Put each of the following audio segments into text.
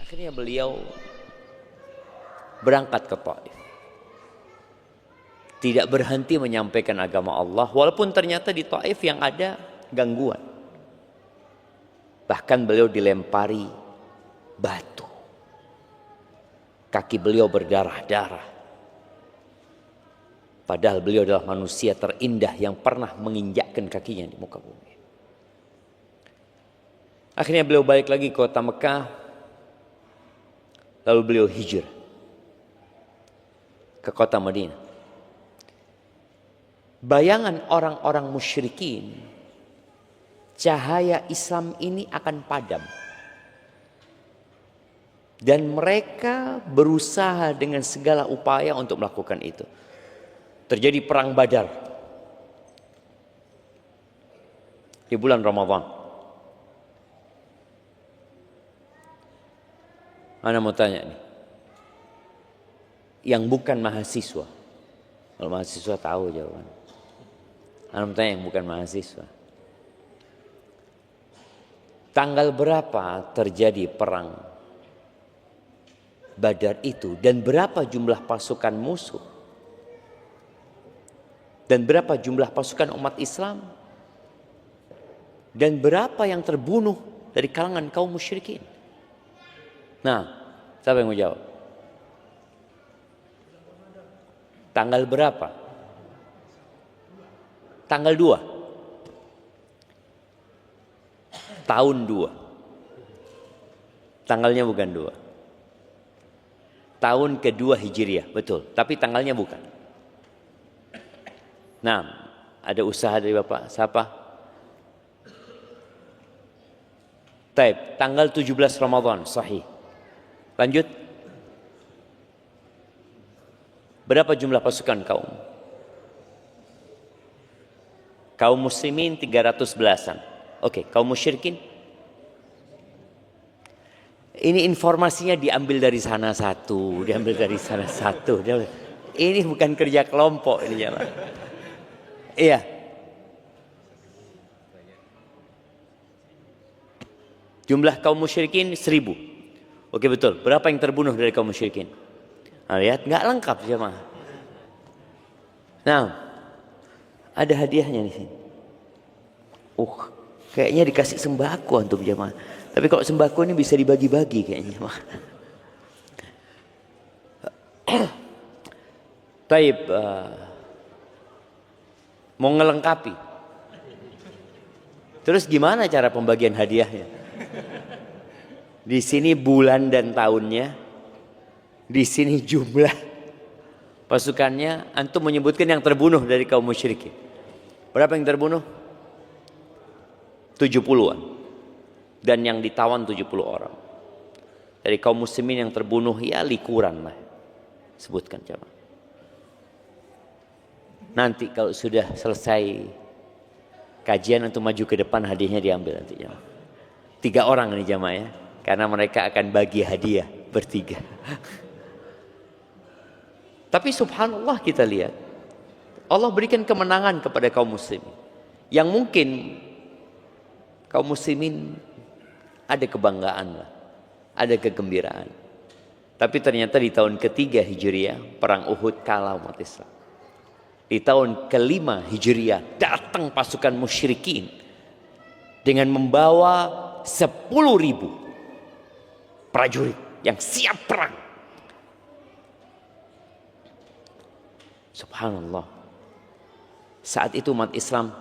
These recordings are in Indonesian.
Akhirnya beliau berangkat ke Taif. Tidak berhenti menyampaikan agama Allah, walaupun ternyata di Taif yang ada gangguan. Bahkan beliau dilempari batu. Kaki beliau berdarah-darah. Padahal beliau adalah manusia terindah yang pernah menginjakkan kakinya di muka bumi. Akhirnya beliau balik lagi ke kota Mekah. Lalu beliau hijrah ke kota Madinah. Bayangan orang-orang musyrikin, cahaya Islam ini akan padam. Dan mereka berusaha dengan segala upaya untuk melakukan itu. Terjadi perang Badar di bulan Ramadan. Ana mau tanya nih, yang bukan mahasiswa, kalau mahasiswa tahu jawaban. Ana mau tanya yang bukan mahasiswa, tanggal berapa terjadi perang Badar itu dan berapa jumlah pasukan musuh? Dan berapa jumlah pasukan umat Islam? Dan berapa yang terbunuh dari kalangan kaum musyrikin? Nah, siapa yang mau jawab? Tanggal berapa? Tanggal 2. Tahun 2. Tanggalnya bukan 2. Tahun kedua Hijriah, betul. Tapi tanggalnya bukan. Nah, ada usaha dari Bapak. Siapa? Taib, tanggal 17 Ramadan, sahih. Lanjut. Berapa jumlah pasukan kaum? Kaum muslimin 300 belasan. Oke, kaum musyrikin? Ini informasinya diambil dari sana satu, diambil dari sana satu. Ini bukan kerja kelompok ini jemaah. Iya. Jumlah kaum musyrikin 1000. Oke betul. Berapa yang terbunuh dari kaum musyrikin? Nah, lihat nggak lengkap jemaah. Nah, ada hadiahnya di sini. Kayaknya dikasih sembako untuk jemaah. Tapi kalau sembako ini bisa dibagi-bagi kayaknya. Taib. Mau ngelengkapi. Terus gimana cara pembagian hadiahnya? Di sini bulan dan tahunnya, di sini jumlah pasukannya. Antum menyebutkan yang terbunuh dari kaum musyrikin. Berapa yang terbunuh? 70-an. Dan yang ditawan 70 orang. Dari kaum muslimin yang terbunuh ya likuran lah. Sebutkan coba. Nanti kalau sudah selesai kajian untuk maju ke depan hadiahnya diambil nanti jamaah. 3 orang ini jamaah ya, karena mereka akan bagi hadiah bertiga. Tapi subhanallah kita lihat, Allah berikan kemenangan kepada kaum muslimin. Yang mungkin kaum muslimin ada kebanggaan lah, ada kegembiraan. Tapi ternyata di tahun ketiga Hijriah, perang Uhud kalah umat Islam. Di tahun kelima Hijriah datang pasukan musyrikin dengan membawa 10.000 prajurit yang siap perang. Subhanallah. Saat itu umat Islam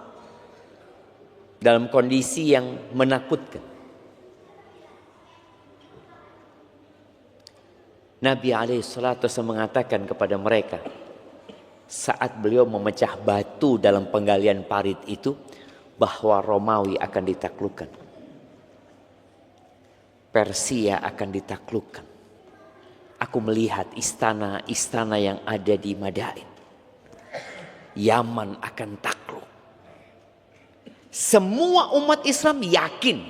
dalam kondisi yang menakutkan. Nabi SAW mengatakan kepada mereka, saat beliau memecah batu dalam penggalian parit itu, bahwa Romawi akan ditaklukkan, Persia akan ditaklukkan. Aku melihat istana-istana yang ada di Madain. Yaman akan takluk. Semua umat Islam yakin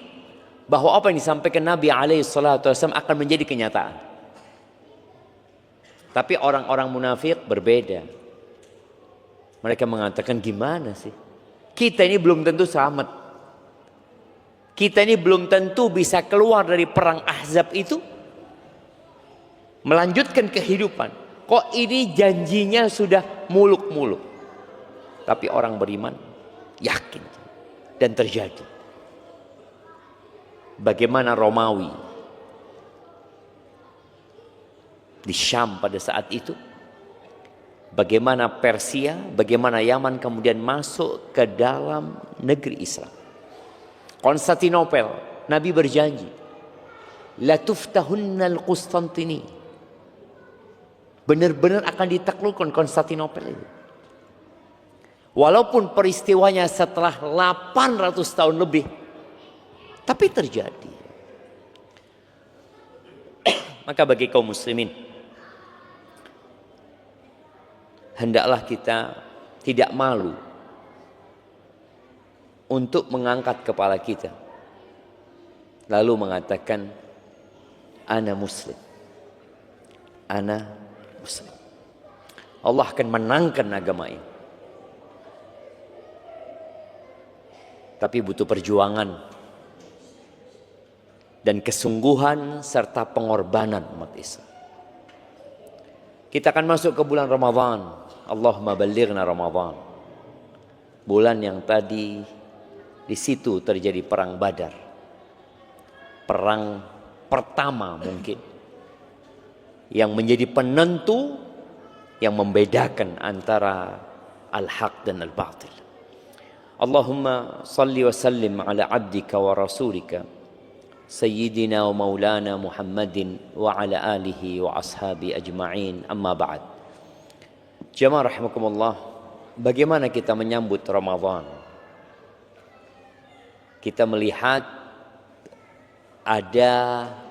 bahwa apa yang disampaikan Nabi SAW akan menjadi kenyataan. Tapi orang-orang munafik berbeda. Mereka mengatakan, gimana sih? Kita ini belum tentu selamat. Kita ini belum tentu bisa keluar dari perang Ahzab itu melanjutkan kehidupan. Kok ini janjinya sudah muluk-muluk. Tapi orang beriman yakin dan terjadi. Bagaimana Romawi di Syam pada saat itu, bagaimana Persia, bagaimana Yaman kemudian masuk ke dalam negeri Islam. Konstantinopel, Nabi berjanji, la tuftahunnal Qustantini, benar-benar akan ditaklukkan Konstantinopel itu. Walaupun peristiwanya setelah 800 tahun lebih, tapi terjadi. Maka bagi kaum muslimin, hendaklah kita tidak malu untuk mengangkat kepala kita lalu mengatakan ana muslim, ana muslim. Allah akan menangkan agama ini, tapi butuh perjuangan dan kesungguhan serta pengorbanan umat Islam. Kita akan masuk ke bulan Ramadan. Allahumma ballighna Ramadan. Bulan yang tadi di situ terjadi perang Badar. Perang pertama mungkin yang menjadi penentu yang membedakan antara al-haq dan al-batil. Allahumma salli wa sallim ala abdika wa rasulika Sayyidina wa maulana Muhammadin wa ala alihi wa ashabi ajma'in, amma ba'd. Jamaah rahimakumullah, bagaimana kita menyambut Ramadan? Kita melihat ada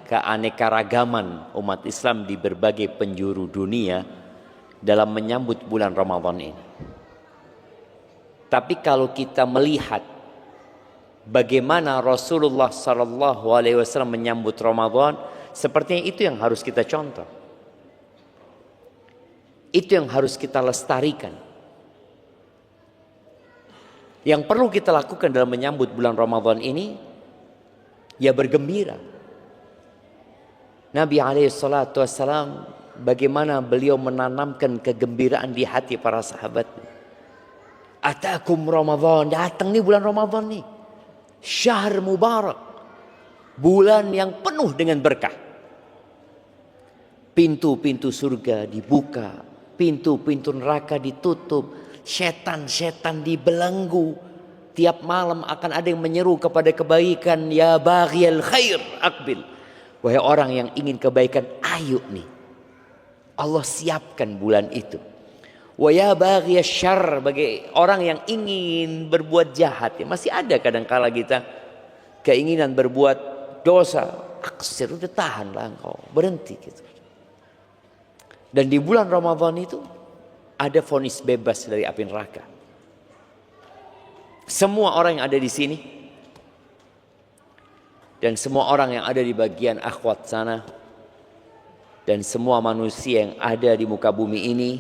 keanekaragaman umat Islam di berbagai penjuru dunia dalam menyambut bulan Ramadan ini. Tapi kalau kita melihat bagaimana Rasulullah SAW menyambut Ramadan, sepertinya itu yang harus kita contoh. Itu yang harus kita lestarikan. Yang perlu kita lakukan dalam menyambut bulan Ramadan ini, ya bergembira. Nabi SAW, bagaimana beliau menanamkan kegembiraan di hati para sahabat. Atakum Ramadan, datang nih bulan Ramadan nih. Syahr mubarak, bulan yang penuh dengan berkah. Pintu-pintu surga dibuka, pintu-pintu neraka ditutup, setan-setan dibelenggu. Tiap malam akan ada yang menyeru kepada kebaikan, ya baghiyal khair aqbil. Wahai orang yang ingin kebaikan, ayo nih. Allah siapkan bulan itu. Wa ya baghiyasy syarr, bagi orang yang ingin berbuat jahat, ya masih ada kadang-kala kita keinginan berbuat dosa, aksir, udah tahanlah engkau, berhenti gitu. Dan di bulan Ramadan itu ada vonis bebas dari api neraka. Semua orang yang ada di sini dan semua orang yang ada di bagian akhwat sana dan semua manusia yang ada di muka bumi ini,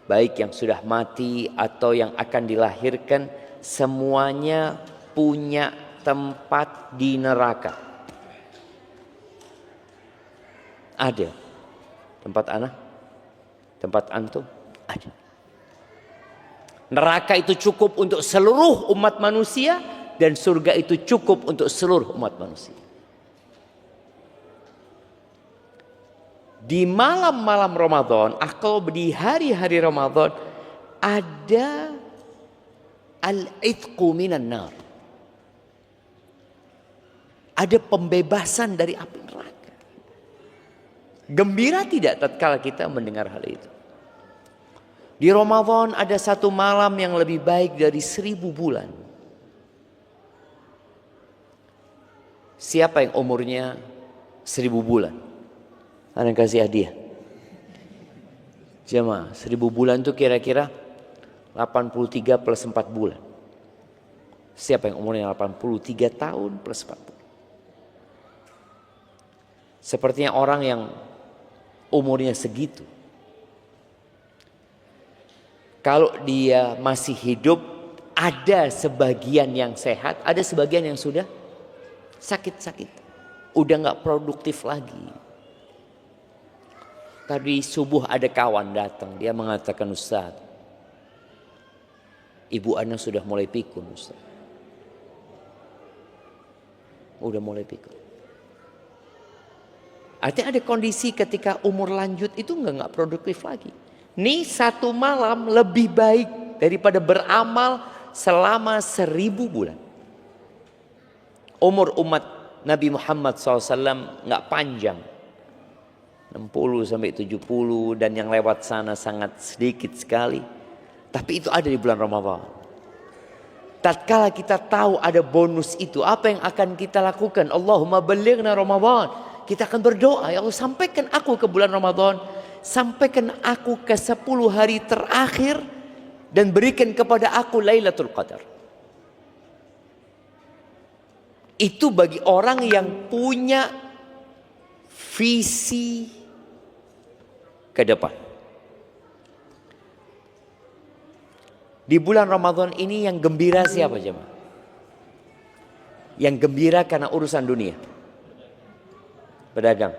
baik yang sudah mati atau yang akan dilahirkan, semuanya punya tempat di neraka. Ada tempat anak, tempat antum, ada. Neraka itu cukup untuk seluruh umat manusia dan surga itu cukup untuk seluruh umat manusia. Di malam-malam Ramadan atau di hari-hari Ramadan ada al-itqu minan nar. Ada pembebasan dari api neraka. Gembira tidak tatkala kita mendengar hal itu. Di Ramadan ada satu malam yang lebih baik dari 1000 bulan. Siapa yang umurnya 1000 bulan? Ada yang kasih hadiah. Jemaah, 1000 bulan itu kira-kira 83 plus 4 bulan. Siapa yang umurnya 83 tahun plus 4 bulan? Sepertinya orang yang umurnya segitu, kalau dia masih hidup, ada sebagian yang sehat, ada sebagian yang sudah sakit-sakit, udah gak produktif lagi. Tadi subuh ada kawan datang, dia mengatakan, Ustaz, ibu ana sudah mulai pikun, Ustaz. Udah mulai pikun. Artinya ada kondisi ketika umur lanjut itu nggak produktif lagi. Nih 1 malam lebih baik daripada beramal selama 1000 bulan. Umur umat Nabi Muhammad SAW nggak panjang, 60 sampai 70, dan yang lewat sana sangat sedikit sekali. Tapi itu ada di bulan Ramadan. Tatkala kita tahu ada bonus itu, apa yang akan kita lakukan? Allahumma balighna Ramadan. Kita akan berdoa, ya Allah, sampaikan aku ke bulan Ramadan, sampaikan aku ke 10 hari terakhir, dan berikan kepada aku Lailatul Qadar. Itu bagi orang yang punya visi ke depan. Di bulan Ramadan ini yang gembira siapa jemaah? Yang gembira karena urusan dunia. Pedagang.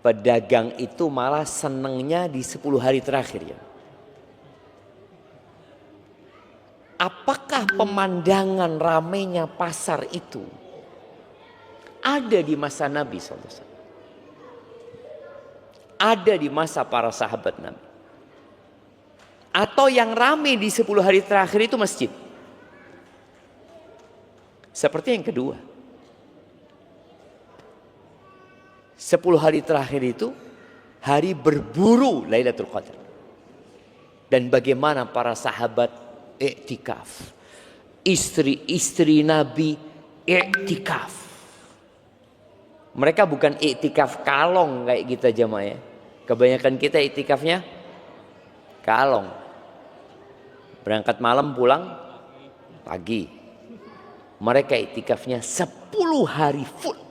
Pedagang itu malah senengnya di 10 hari terakhir ya. Apakah pemandangan ramainya pasar itu ada di masa Nabi SAW? Ada di masa para sahabat Nabi? Atau yang ramai di 10 hari terakhir itu masjid? Seperti yang kedua. 10 hari terakhir itu hari berburu Lailatul Qadar. Dan bagaimana para sahabat iktikaf. Istri-istri Nabi iktikaf. Mereka bukan iktikaf kalong kayak kita jemaah ya. Kebanyakan kita iktikafnya kalong. Berangkat malam pulang pagi. Mereka iktikafnya 10 hari full.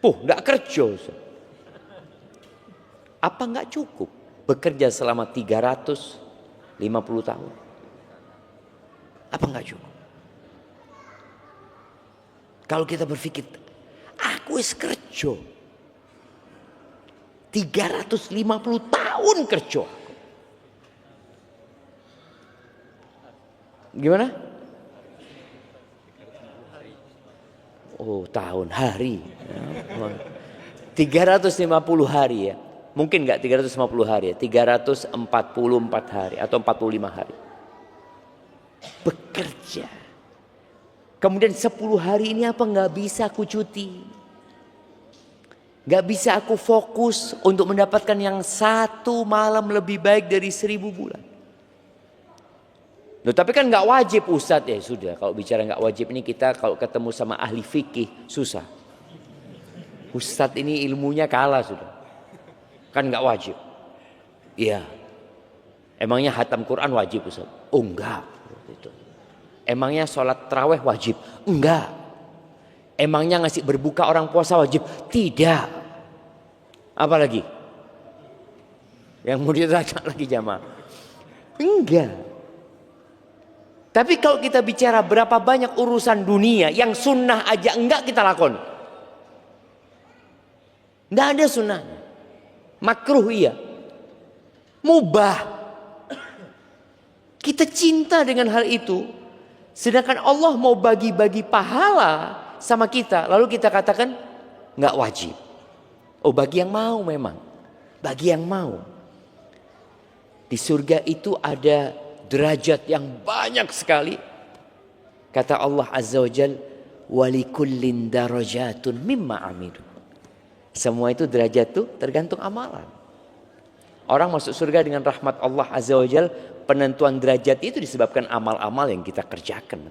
Enggak kerja. Apa enggak cukup bekerja selama 350 tahun? Apa enggak cukup? Kalau kita berpikir, aku wis kerja 350 tahun kerja. Gimana? Oh, tahun, hari. 350 hari ya. Mungkin enggak 350 hari ya. 344 hari atau 45 hari. Bekerja. Kemudian 10 hari ini apa enggak bisa aku cuti? Enggak bisa aku fokus untuk mendapatkan yang 1 malam lebih baik dari 1000 bulan. Loh, tapi kan nggak wajib Ustadz ya. Sudah, kalau bicara nggak wajib ini kita kalau ketemu sama ahli fikih susah. Ustadz ini ilmunya kalah sudah. Kan nggak wajib. Iya. Emangnya hatam Quran wajib Ustadz? Oh enggak. Emangnya sholat taraweh wajib? Enggak. Emangnya ngasih berbuka orang puasa wajib? Tidak. Apalagi? Yang mau ditanya lagi jamaah? Enggak. Tapi kalau kita bicara berapa banyak urusan dunia yang sunnah aja enggak kita lakon. Enggak ada sunnahnya. Makruh iya. Mubah. Kita cinta dengan hal itu. Sedangkan Allah mau bagi-bagi pahala sama kita. Lalu kita katakan enggak wajib. Oh, bagi yang mau memang. Bagi yang mau. Di surga itu ada derajat yang banyak sekali. Kata Allah Azza wa Jal, walikullin darajatun mimma amilu. Semua itu derajat itu tergantung amalan. Orang masuk surga dengan rahmat Allah Azza wa Jal, penentuan derajat itu disebabkan amal-amal yang kita kerjakan.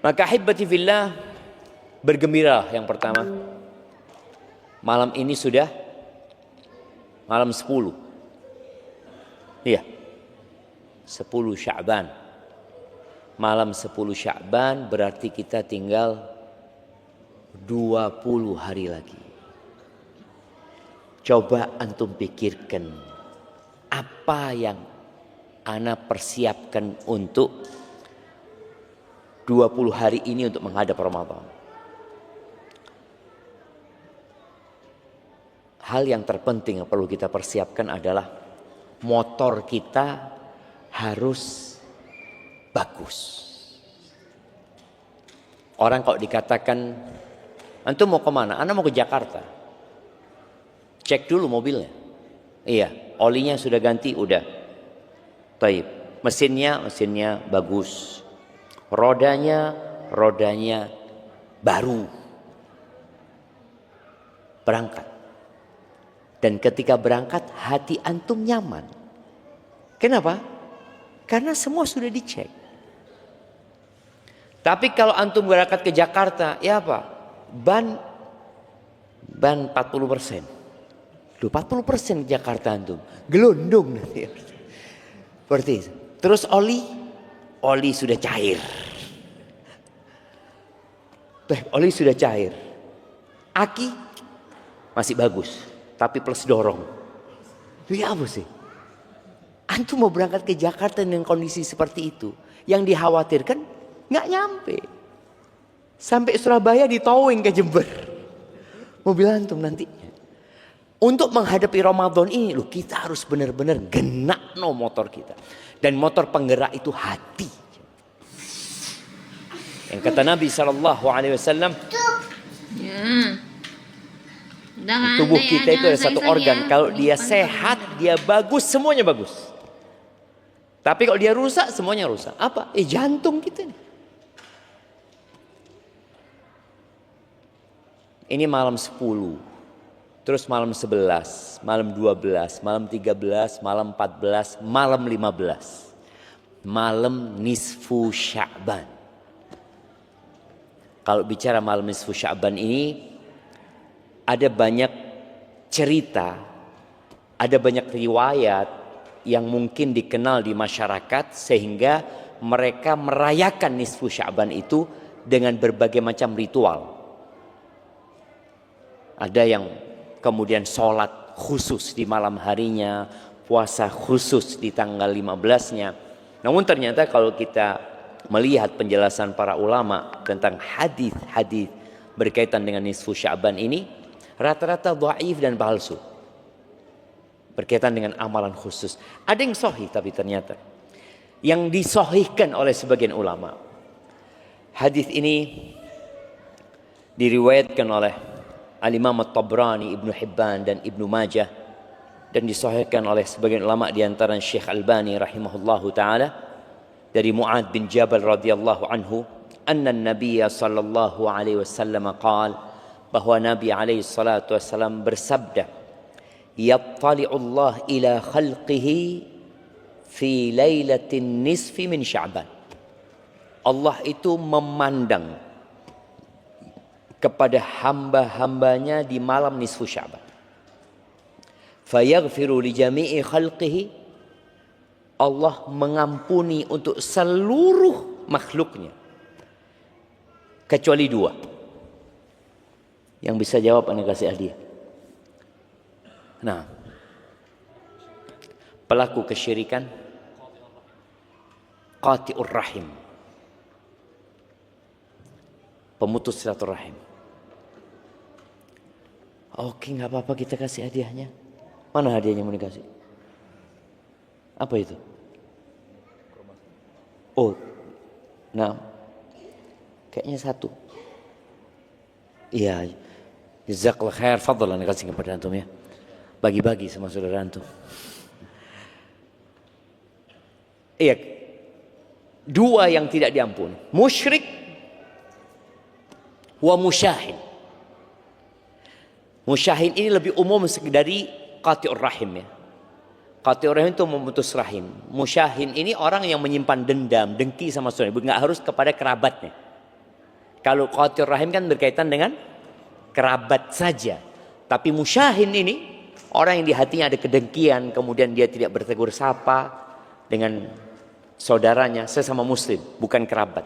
Maka hibbati fillah, bergembira yang pertama. Malam ini sudah malam 10. Iya. 10 Sya'ban. Malam 10 Sya'ban berarti kita tinggal 20 hari lagi. Coba antum pikirkan apa yang ana persiapkan untuk 20 hari ini untuk menghadap Ramadan. hal yang terpenting yang perlu kita persiapkan adalah motor kita harus bagus. Orang kalau dikatakan, antum mau kemana? Anda mau ke Jakarta. Cek dulu mobilnya. Iya, olinya sudah ganti, udah. Taib. Mesinnya bagus. Rodanya baru. Berangkat. Dan ketika berangkat, hati antum nyaman. Kenapa? Karena semua sudah dicek. Tapi kalau antum berangkat ke Jakarta, ya apa? Ban 40%. 40% Jakarta antum. Gelondong nanti. Seperti itu. Terus oli sudah cair. Oli sudah cair. Aki masih bagus, tapi plus dorong. Itu ya apa sih? Antum mau berangkat ke Jakarta dengan kondisi seperti itu, yang dikhawatirkan nggak nyampe. Sampai Surabaya ditowing ke Jember. Mobil antum nantinya. Untuk menghadapi Ramadan ini loh, kita harus benar-benar genak motor kita. Dan motor penggerak itu hati. Yang kata Nabi SAW, tubuh kita itu ada satu organ. Kalau dia sehat, dia bagus, semuanya bagus. Tapi kalau dia rusak, semuanya rusak. Apa? Jantung kita nih. Ini malam 10. Terus malam 11, malam 12, malam 13, malam 14, malam 15. Malam nisfu Sya'ban. Kalau bicara malam nisfu Sya'ban ini, ada banyak cerita, ada banyak riwayat yang mungkin dikenal di masyarakat sehingga mereka merayakan nisfu Sya'ban itu dengan berbagai macam ritual. Ada yang kemudian sholat khusus di malam harinya, puasa khusus di tanggal 15-nya. Namun ternyata kalau kita melihat penjelasan para ulama tentang hadis-hadis berkaitan dengan nisfu Sya'ban ini, rata-rata dhaif dan palsu. Berkaitan dengan amalan khusus. Ada yang sahih tapi ternyata yang disahihkan oleh sebagian ulama. Hadis ini diriwayatkan oleh Al-Imam At-Tabrani, Ibnu Hibban dan Ibnu Majah, dan disahihkan oleh sebagian ulama di antara Syekh Albani rahimahullahu taala dari Mu'ad bin Jabal radhiyallahu anhu, anna an-nabiy sallallahu alaihi wasallam qaal, bahwa Nabi alaihi salatu wasallam bersabda, yattali'u Allah ila khalqihi fi lailatin nisfi min Sya'ban. Allah itu memandang kepada hamba-hambanya di malam nisfu Sya'ban. Fayaghfiru li jami'i khalqihi. Allah mengampuni untuk seluruh makhluknya. Kecuali dua. Yang bisa jawab Anda kasih hadiah. Nah, pelaku kesyirikan, qati'ur rahim, pemutus silaturahim. Oke, nggak apa-apa, kita kasih hadiahnya. Mana hadiahnya mau dikasih? Apa itu? Oh, nah, kayaknya satu. Iya, jazakallah khair, fadlan kasih kepada antum ya. Bagi-bagi sama saudara antum. Iya, dua yang tidak diampuni, musyrik wa musyahin. Musyahin ini lebih umum dari qati'ur rahim ya. Qati'ur rahim itu memutus rahim. Musyahin ini orang yang menyimpan dendam, dengki sama saudara, nggak harus kepada kerabatnya. Kalau qati'ur rahim kan berkaitan dengan kerabat saja. Tapi musyahin ini orang yang di hatinya ada kedengkian, kemudian dia tidak bertegur sapa dengan saudaranya, sesama muslim, bukan kerabat.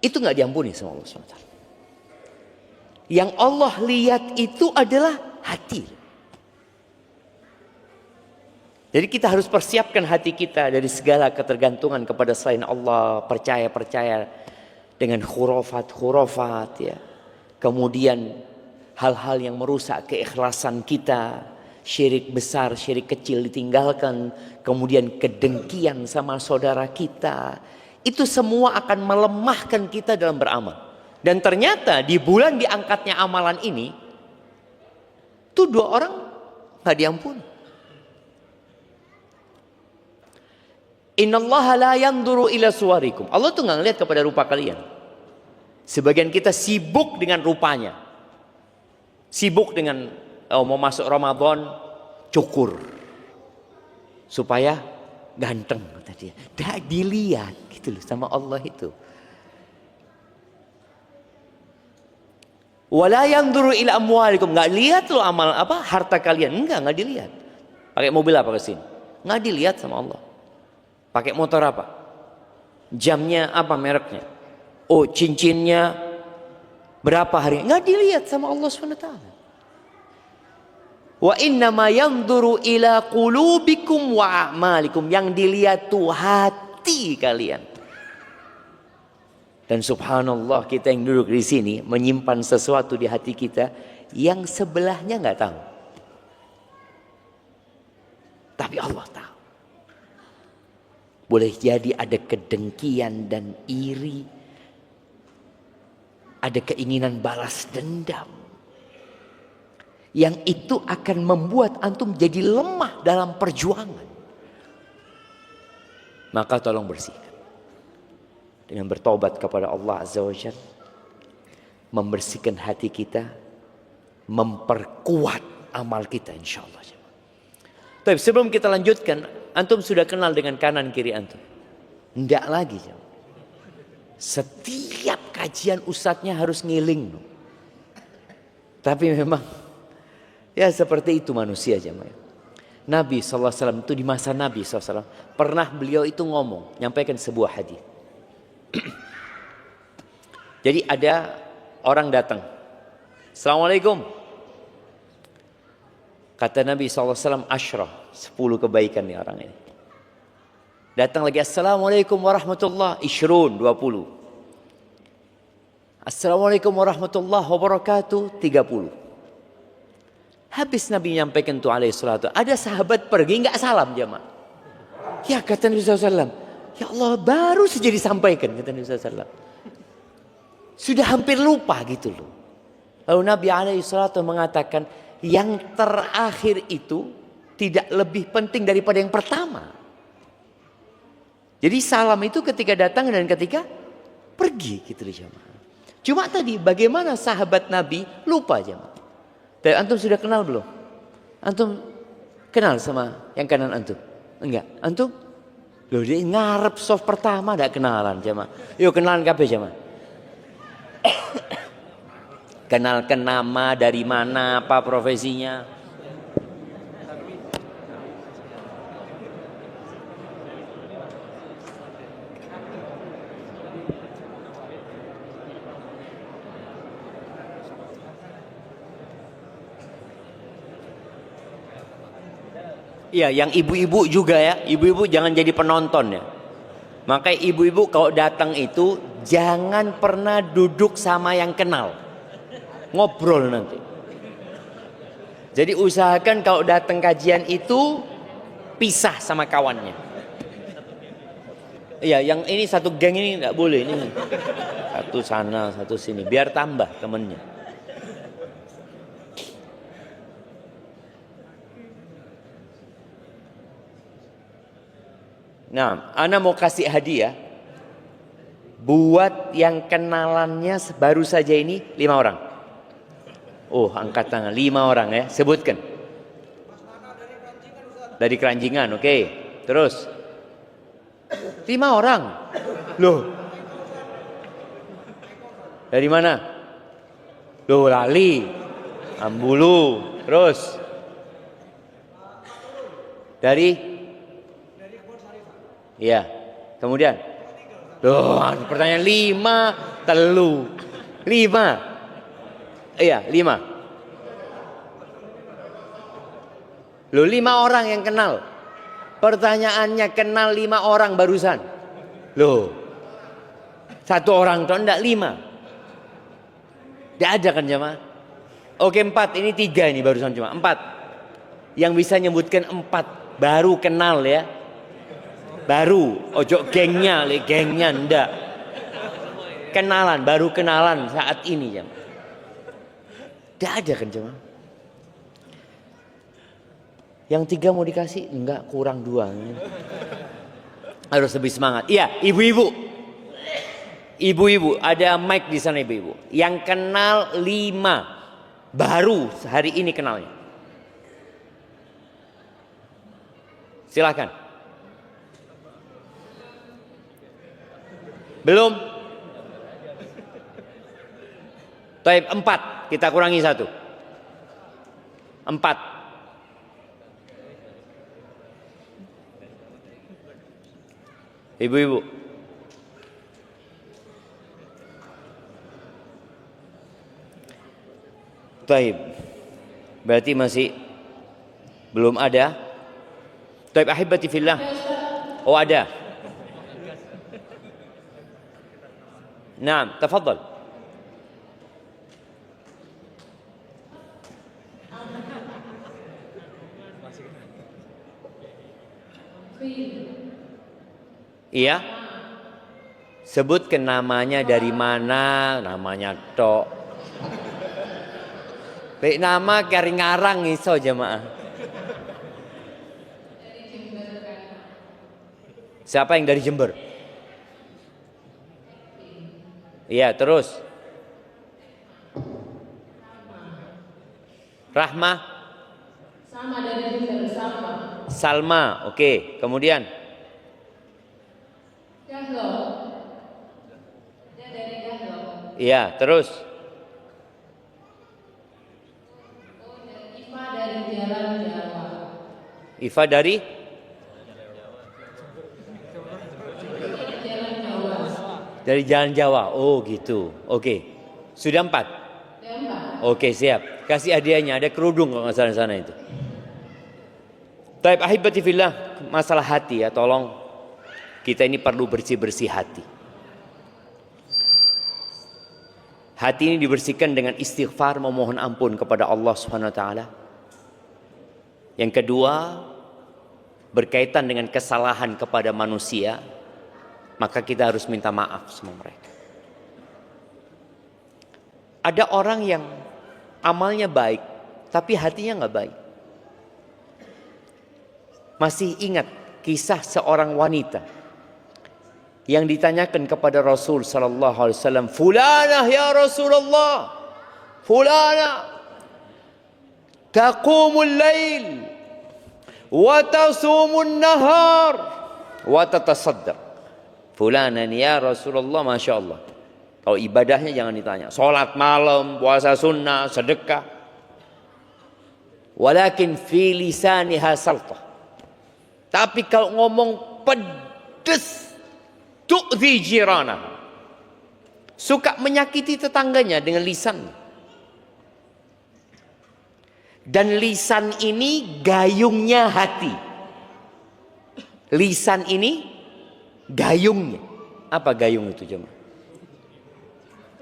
Itu nggak diampuni sama Allah SWT. Yang Allah lihat itu adalah hati. Jadi kita harus persiapkan hati kita dari segala ketergantungan kepada selain Allah, percaya dengan khurafat ya. Kemudian hal-hal yang merusak keikhlasan kita, syirik besar, syirik kecil ditinggalkan, kemudian kedengkian sama saudara kita, itu semua akan melemahkan kita dalam beramal. Dan ternyata di bulan diangkatnya amalan ini, tuh 2 orang nggak diampuni. Innallaha la yanzuru ila suwarikum. Allah tuh nggak ngeliat kepada rupa kalian. Sebagian kita sibuk dengan rupanya, sibuk dengan mau masuk Ramadan cukur supaya ganteng kata dia. Dah dilihat gitu loh sama Allah itu. Wala yanzuru ila amwalikum, nggak lihat loh amal apa harta kalian, nggak dilihat. Pakai mobil apa ke sini, nggak dilihat sama Allah. Pakai motor apa, jamnya apa mereknya, oh cincinnya berapa harganya, nggak dilihat sama Allah SWT. Wa innama yanzuru ila qulubikum wa a'malikum, yang dilihat tuh hati kalian. Dan subhanallah, kita yang duduk di sini menyimpan sesuatu di hati kita yang sebelahnya nggak tahu, tapi Allah tahu. Boleh jadi ada kedengkian dan iri, ada keinginan balas dendam, yang itu akan membuat antum jadi lemah dalam perjuangan. Maka tolong bersihkan dengan bertobat kepada Allah Azza wa Jalla, membersihkan hati kita, memperkuat amal kita insyaallah. Tapi sebelum kita lanjutkan, antum sudah kenal dengan kanan kiri antum? Enggak lagi. Setiap kajian ustadznya harus ngiling. Tapi memang ya seperti itu manusia jemaah. Nabi SAW itu di masa Nabi SAW pernah beliau itu ngomong, nyampaikan sebuah hadis. Jadi ada orang datang, Assalamualaikum. Kata Nabi SAW, asyrah, 10 kebaikan nih orang ini. Datang lagi, Assalamualaikum warahmatullahi wabarakatuh, 20. Assalamualaikum warahmatullahi wabarakatuh, 30. Habis Nabi nyampaikan itu alaihi salatu, ada sahabat pergi nggak salam jamaah. Ya kata Nabi SAW, ya Allah baru saja disampaikan, kata Nabi SAW. Sudah hampir lupa gitu loh. Lalu Nabi alaihi salatu mengatakan, yang terakhir itu tidak lebih penting daripada yang pertama. Jadi salam itu ketika datang dan ketika pergi gitu loh jemaah. Cuma tadi bagaimana sahabat Nabi lupa jemaah. Dan antum sudah kenal belum? Antum kenal sama yang kanan antum? Enggak, antum? Loh dia ngarep soft pertama enggak kenalan jemaah. Yuk kenalan kabeh jemaah. Kenalkan nama, dari mana, apa profesinya. Iya, yang ibu-ibu juga ya. Ibu-ibu jangan jadi penonton ya. Makanya ibu-ibu kalau datang itu jangan pernah duduk sama yang kenal. Ngobrol nanti. Jadi usahakan kalau datang kajian itu pisah sama kawannya. Iya, yang ini satu geng ini nggak boleh ini. Satu sana, satu sini, biar tambah temennya. Nah, ana mau kasih hadiah buat yang kenalannya baru saja ini 5 orang. Oh, angkat tangan 5 orang ya, sebutkan. Dari Keranjingan, oke. Terus 5 orang. Loh. Dari mana? Loh, lali. Ambulu. Terus dari iya. Kemudian loh, pertanyaan 5 telu. 5. Iya, 5. Loh, 5 orang yang kenal. Pertanyaannya kenal 5 orang barusan. Loh, 1 orang tuh enggak 5. Tidak ada kan jemaah? Oke, 4. Ini 3 ini barusan cuma 4. Yang bisa nyebutkan 4 baru kenal ya. Baru, ojo gengnya, gengnya ndak. Kenalan, baru kenalan saat ini jam. Tidak ada kan cuma. Yang 3 mau dikasih? Enggak, kurang 2. Harus lebih semangat. Iya, ibu-ibu. Ibu-ibu, ada mic di sana ibu-ibu. Yang kenal 5. Baru hari ini kenalnya. Silakan. Belum? Taib 4. Kita kurangi 1. 4. Ibu-ibu. Taib. Berarti masih belum ada. Taib ahibati fillah. Oh ada. Naam, tafadhal. Iya. Sebutkan namanya dari mana, namanya tok. Baik nama kari ngarang iso jemaah. Siapa yang dari Jember? Iya, terus. Rahma? Sama dari Jember, sama. Salma, oke. Kemudian? Dahlo. Dia dari Dahlo. Iya, terus? Iva dari Jalan Jawa. Iva dari? Jalan Jawa. Dari Jalan Jawa. Oh gitu. Oke. Sudah 4? Yang 4. Oke, siap. Kasih hadiahnya. Ada kerudung kalau nggak salah sana itu. Taib ahibati fillah. Masalah hati ya. Tolong. Kita ini perlu bersih-bersih hati. Hati ini dibersihkan dengan istighfar, memohon ampun kepada Allah Subhanahu wa taala. Yang kedua, berkaitan dengan kesalahan kepada manusia, maka kita harus minta maaf sama mereka. Ada orang yang amalnya baik, tapi hatinya nggak baik. Masih ingat kisah seorang wanita yang ditanyakan kepada Rasul sallallahu alaihi wasallam, "Fulanah ya Rasulullah, fulanah taqumul lail wa tasumun nahar wa tatasaddaq." Fulanah ya Rasulullah, Masya Allah. Kalau ibadahnya jangan ditanya. Salat malam, puasa sunnah, sedekah. Walakin fi lisaniha saltah. Tapi kalau ngomong pedes, tu'zi jiranah, suka menyakiti tetangganya dengan lisan. Dan lisan ini gayungnya hati. Lisan ini gayungnya. Apa gayung itu jemaah?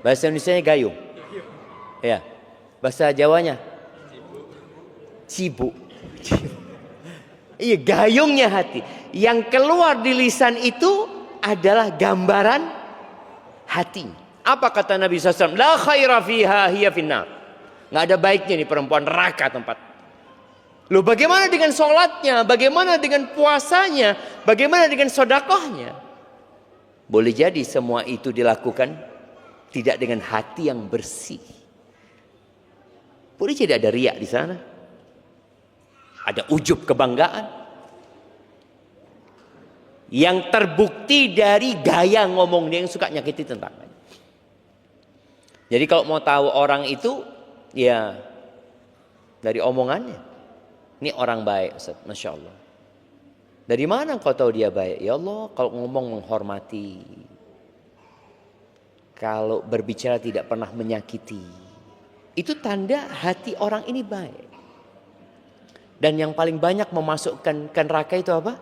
Bahasa Indonesianya gayung. Ya. Bahasa Jawanya cibuk. Iya, gayungnya hati. Yang keluar di lisan itu adalah gambaran hati. Apa kata Nabi SAW? La khaira fiha hiya finnar. Nggak ada baiknya nih perempuan, neraka tempat. Loh, bagaimana dengan sholatnya? Bagaimana dengan puasanya? Bagaimana dengan sodakohnya? Boleh jadi semua itu dilakukan tidak dengan hati yang bersih. Boleh jadi ada riak di sana. Ada ujub kebanggaan. Yang terbukti dari gaya ngomong dia yang suka nyakiti tetangganya. Jadi kalau mau tahu orang itu, ya dari omongannya. Ini orang baik, Ustaz, Masya Allah. Dari mana kau tahu dia baik? Ya Allah, kalau ngomong menghormati. Kalau berbicara tidak pernah menyakiti. Itu tanda hati orang ini baik. Dan yang paling banyak memasukkan ke neraka itu apa?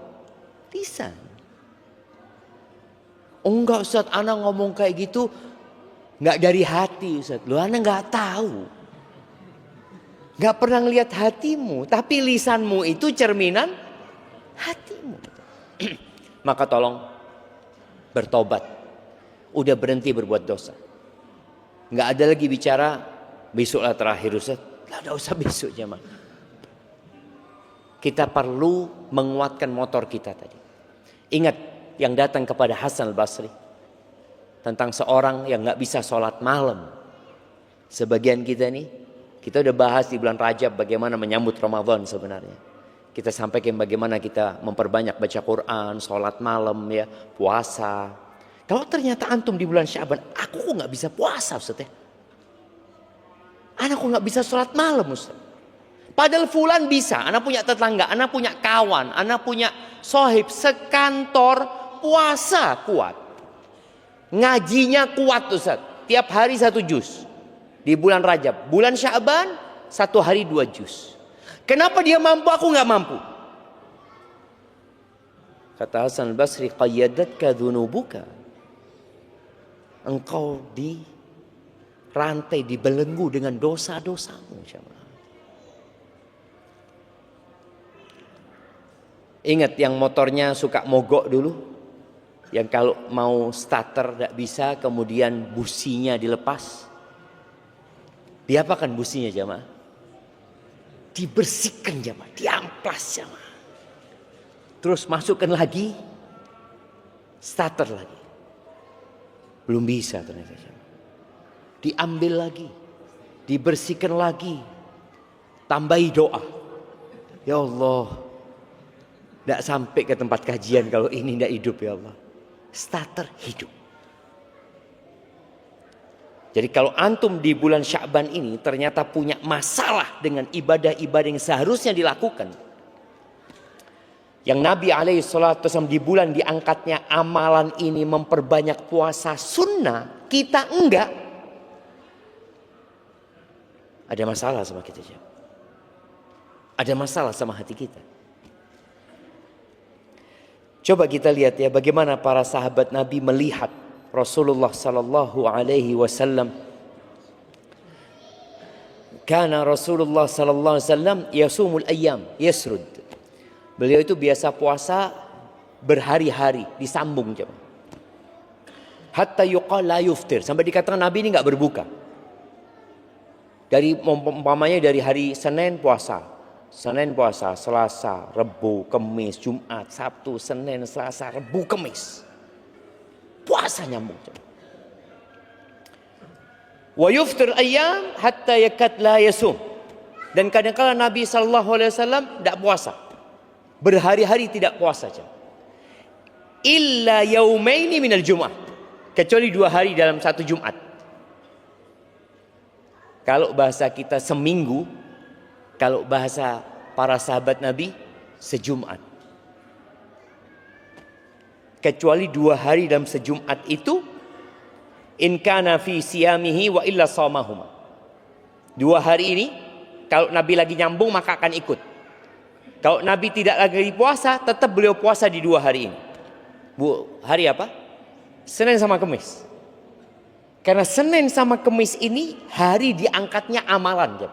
Lisan. Oh enggak Ustaz, ana ngomong kayak gitu nggak dari hati Ustaz. Lu ana nggak tahu. Gak pernah ngelihat hatimu, tapi lisanmu itu cerminan hatimu. Maka tolong bertobat. Udah berhenti berbuat dosa. Gak ada lagi bicara besoklah terakhir Ustaz. Gak usah besok jemaah. Kita perlu menguatkan motor kita tadi. Ingat yang datang kepada Hasan al-Basri tentang seorang yang gak bisa sholat malam. Sebagian kita nih, kita udah bahas di bulan Rajab bagaimana menyambut Ramadan sebenarnya. Kita sampaikan bagaimana kita memperbanyak baca Quran, sholat malam, ya, puasa. Kalau ternyata antum di bulan Syaban, aku kok gak bisa puasa Ustaz ya? Anak kok gak bisa sholat malam Ustaz? Padahal fulan bisa, anak punya tetangga, anak punya kawan, anak punya sohib, sekantor, puasa kuat. Ngajinya kuat Ustaz, tiap hari 1 juz. Di bulan Rajab, bulan Syaban 1 hari 2 juz. Kenapa dia mampu, aku gak mampu? Kata Hasan al-Basri, qayyadatka dhunubuka. Engkau di rantai, dibelenggu dengan dosa-dosamu. Ingat yang motornya suka mogok dulu, yang kalau mau starter tidak bisa, kemudian businya dilepas. Diapakan businya jamaah? Dibersihkan jamaah, diamplas jamaah. Terus masukkan lagi, starter lagi. Belum bisa ternyata jamaah. Diambil lagi, dibersihkan lagi, tambahi doa. Ya Allah, tidak sampai ke tempat kajian kalau ini tidak hidup ya Allah. Starter hidup. Jadi kalau antum di bulan Sya'ban ini ternyata punya masalah dengan ibadah-ibadah yang seharusnya dilakukan. Yang Nabi SAW di bulan diangkatnya amalan ini memperbanyak puasa sunnah, kita enggak. Ada masalah sama kita. Ada masalah sama hati kita. Coba kita lihat ya bagaimana para sahabat Nabi melihat Rasulullah sallallahu alaihi wasallam. Kana Rasulullah sallallahu alaihi wasallam yasumul ayyam, yasrud. Beliau itu biasa puasa berhari-hari, disambung jemaah. Hatta yuqal la yuftir, sampai dikatakan Nabi ini enggak berbuka. Dari umpamanya dari hari Senin puasa, Selasa, Rabu, Kamis, Jumat, Sabtu, Senin, Selasa, Rabu, Kamis. Puasa nyambung. Wa yuftir ayyam hatta yakat la yasum. Dan kadang-kadang Nabi sallallahu alaihi wasallam tidak puasa. Berhari-hari tidak puasa. Illa yaumaini minal Jum'ah. Kecuali 2 hari dalam 1 Jumat. Kalau bahasa kita seminggu, kalau bahasa para sahabat Nabi sejumat. Kecuali 2 hari dalam sejumat itu, in kana fi siyamihi wa illa sawmahuma. 2 hari ini kalau Nabi lagi nyambung maka akan ikut. Kalau Nabi tidak lagi puasa, tetap beliau puasa di 2 hari ini. Hari apa? Senin sama Kamis. Karena Senin sama Kamis ini hari diangkatnya amalan.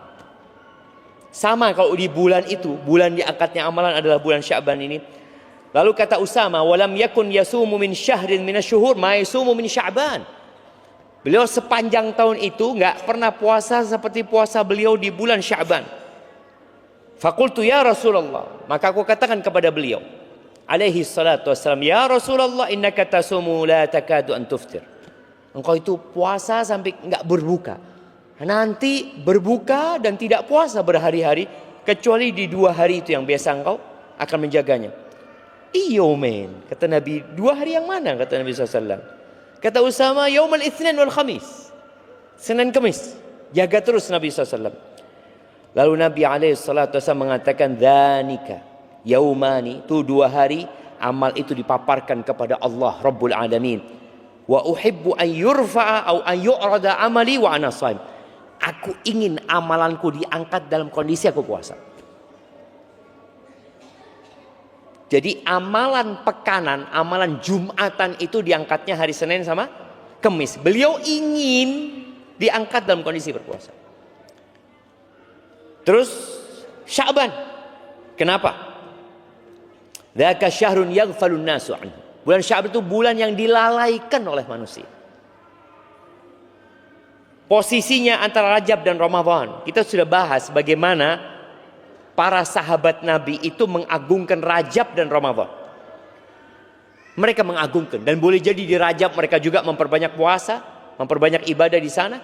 Sama kalau di bulan itu, bulan diangkatnya amalan adalah bulan Sya'ban ini. Lalu kata Usama, walam yakun yasumu min syahrin minasyuhur ma yasumu min Sya'ban. Beliau sepanjang tahun itu enggak pernah puasa seperti puasa beliau di bulan Sya'ban. Faqultu ya Rasulullah, maka aku katakan kepada beliau alaihi salatu wassalam, ya Rasulullah innaka tasumu la takadu an tuftir. Engkau itu puasa sampai enggak berbuka. Nanti berbuka dan tidak puasa berhari-hari kecuali di 2 hari itu yang biasa engkau akan menjaganya. Iyo men, kata Nabi, 2 hari yang mana? Kata Nabi SAW. Kata Usama, yaumal itsnin wal khamis, Senin Kamis. Jaga terus Nabi SAW. Lalu Nabi SAW mengatakan, dhanika yaumani, itu 2 hari amal itu dipaparkan kepada Allah Rabbul Alamin. Wa uhibbu an yurfa'a au an yu'rada amali wa ana shaim. Aku ingin amalanku diangkat dalam kondisi aku puasa. Jadi amalan pekanan, amalan Jumatan itu diangkatnya hari Senin sama Kamis. Beliau ingin diangkat dalam kondisi berpuasa. Terus Sya'ban. Kenapa? Dzaka syahrun yaghfalun nasu anhu. Bulan Sya'ban itu bulan yang dilalaikan oleh manusia. Posisinya antara Rajab dan Ramadan. Kita sudah bahas bagaimana para sahabat Nabi itu mengagungkan Rajab dan Ramadan. Mereka mengagungkan, dan boleh jadi di Rajab mereka juga memperbanyak puasa, memperbanyak ibadah di sana.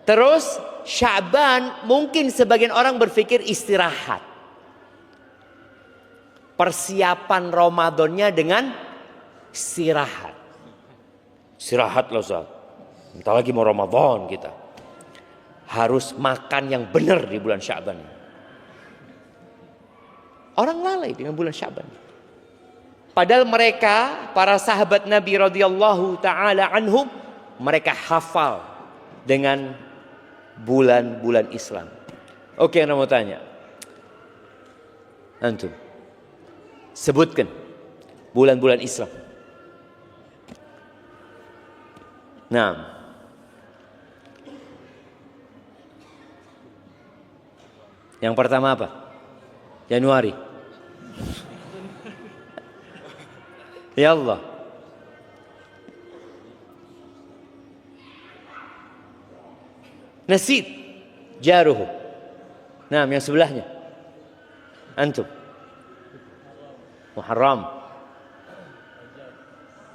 Terus Sya'ban mungkin sebagian orang berpikir istirahat. Persiapan Ramadannya dengan istirahat. Istirahat loh Ustaz. Bentar lagi mau Ramadan kita. Harus makan yang benar di bulan Sya'ban. Orang lalai dengan bulan Sya'ban. Padahal mereka, para sahabat Nabi radhiyallahu taala anhum, mereka hafal dengan bulan-bulan Islam. Oke, Anda mau tanya. Antum sebutkan bulan-bulan Islam. Nah, yang pertama apa? Januari. Ya Allah. Nasid jaruhu. Nah, yang sebelahnya. Antum. Muharram.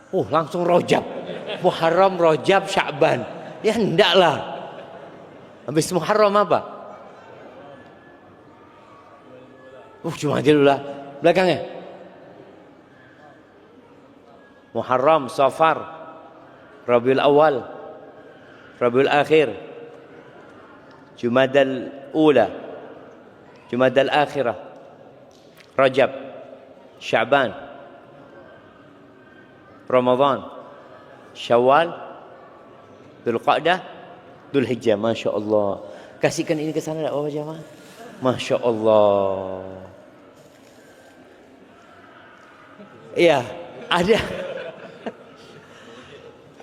Langsung Rajab. Muharram, Rajab, Sya'ban. Ya hendaklah. Habis Muharram apa? Jumadil Ula. Belakangnya. Muharram, Safar, Rabiul Awal, Rabiul Akhir, Jumadal Ula, Jumadal Akhirah, Rajab, Sya'ban, Ramadan, Syawal, Dzulqa'dah, Dzulhijjah. Masya Allah. Kasihkan ini ke sana tak apa jemaah? Masya Allah. Iya,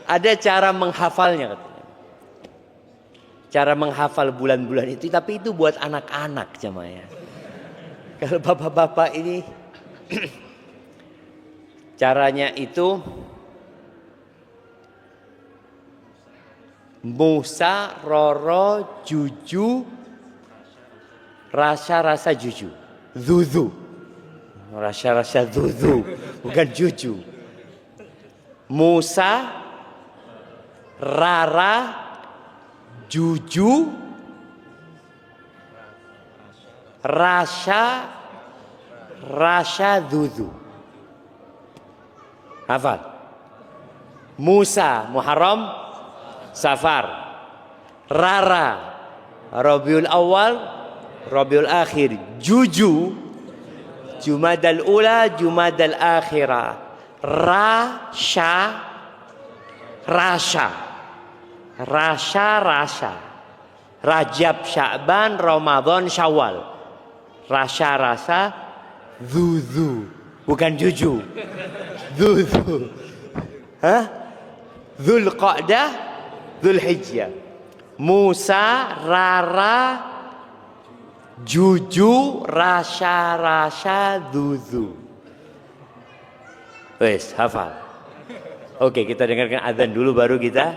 ada cara menghafalnya katanya. Cara menghafal bulan-bulan itu, tapi itu buat anak-anak jemaah ya. Kalau bapak-bapak ini caranya itu Musa, Roro, Juju, Rasa-rasa Juju, Zuzu. Rasa-rasa Zuzu, bukan Juju. Musa, Rara, Juju, Rasa, Zuzu. Hafal. Musa, Muharram, Safar. Rara, Rabiul Awal, Rabiul Akhir. Juju, Jumadal Ula, Jumadal Akhirah. Rasa. Rajab, Sya'ban, Ramadan, Syawal. Rasa, Zuzu. Bukan Juju. Zuzu. Dzulqa'dah, Dzulhijjah. Musa, Rara, Juju, Rasa, Zuzu. Wes, hafal. Oke, kita dengarkan azan dulu baru kita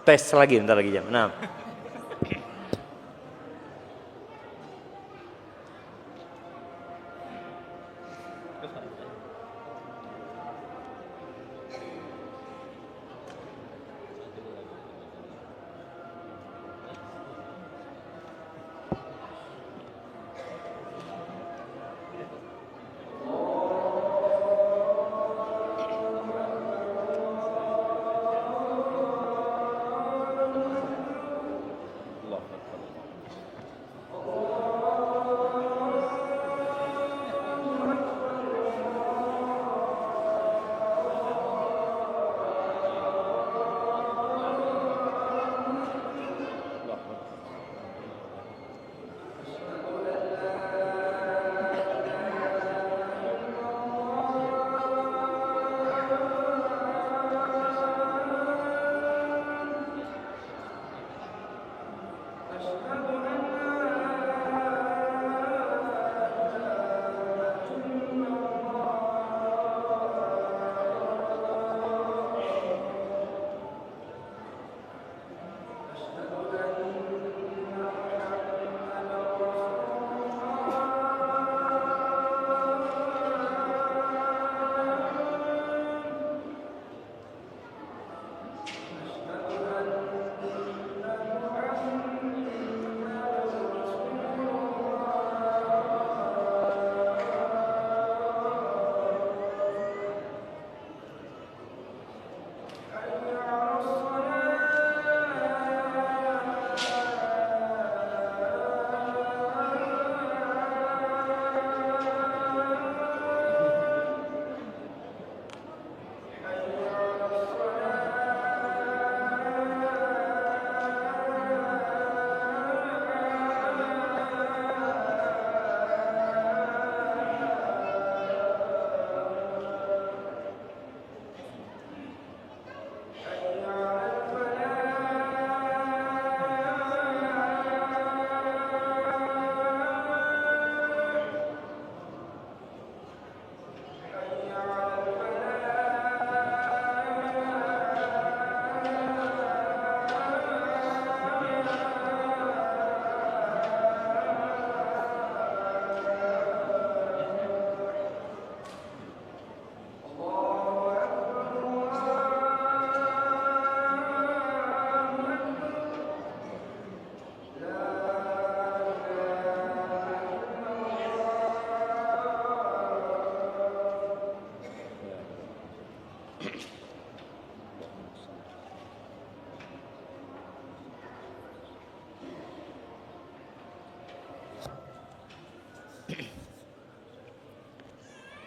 tes lagi, bentar lagi jam 6.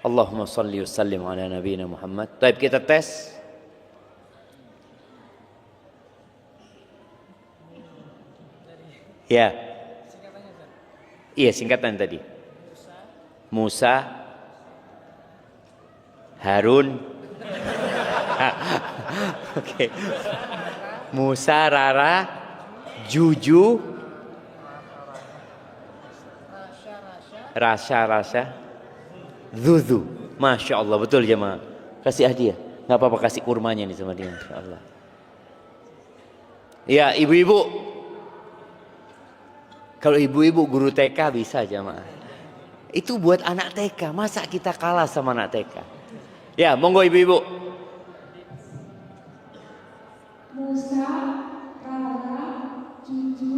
Allahumma salli wa sallim ala nabiyina Muhammad. Baik, kita tes. Ya. Iya, singkatan tadi. Musa, Harun. Oke. Musa, Rara, Juju, Rasha, Zuzu. Masya Allah, betul jemaah. Kasih hadiah. Nggak apa-apa, kasih kurmanya nih sama dia, Insya Allah. Ya, ibu-ibu. Kalau ibu-ibu guru TK bisa jemaah. Itu buat anak TK. Masa kita kalah sama anak TK? Ya, monggo ibu-ibu. Musa, Rara, Juju,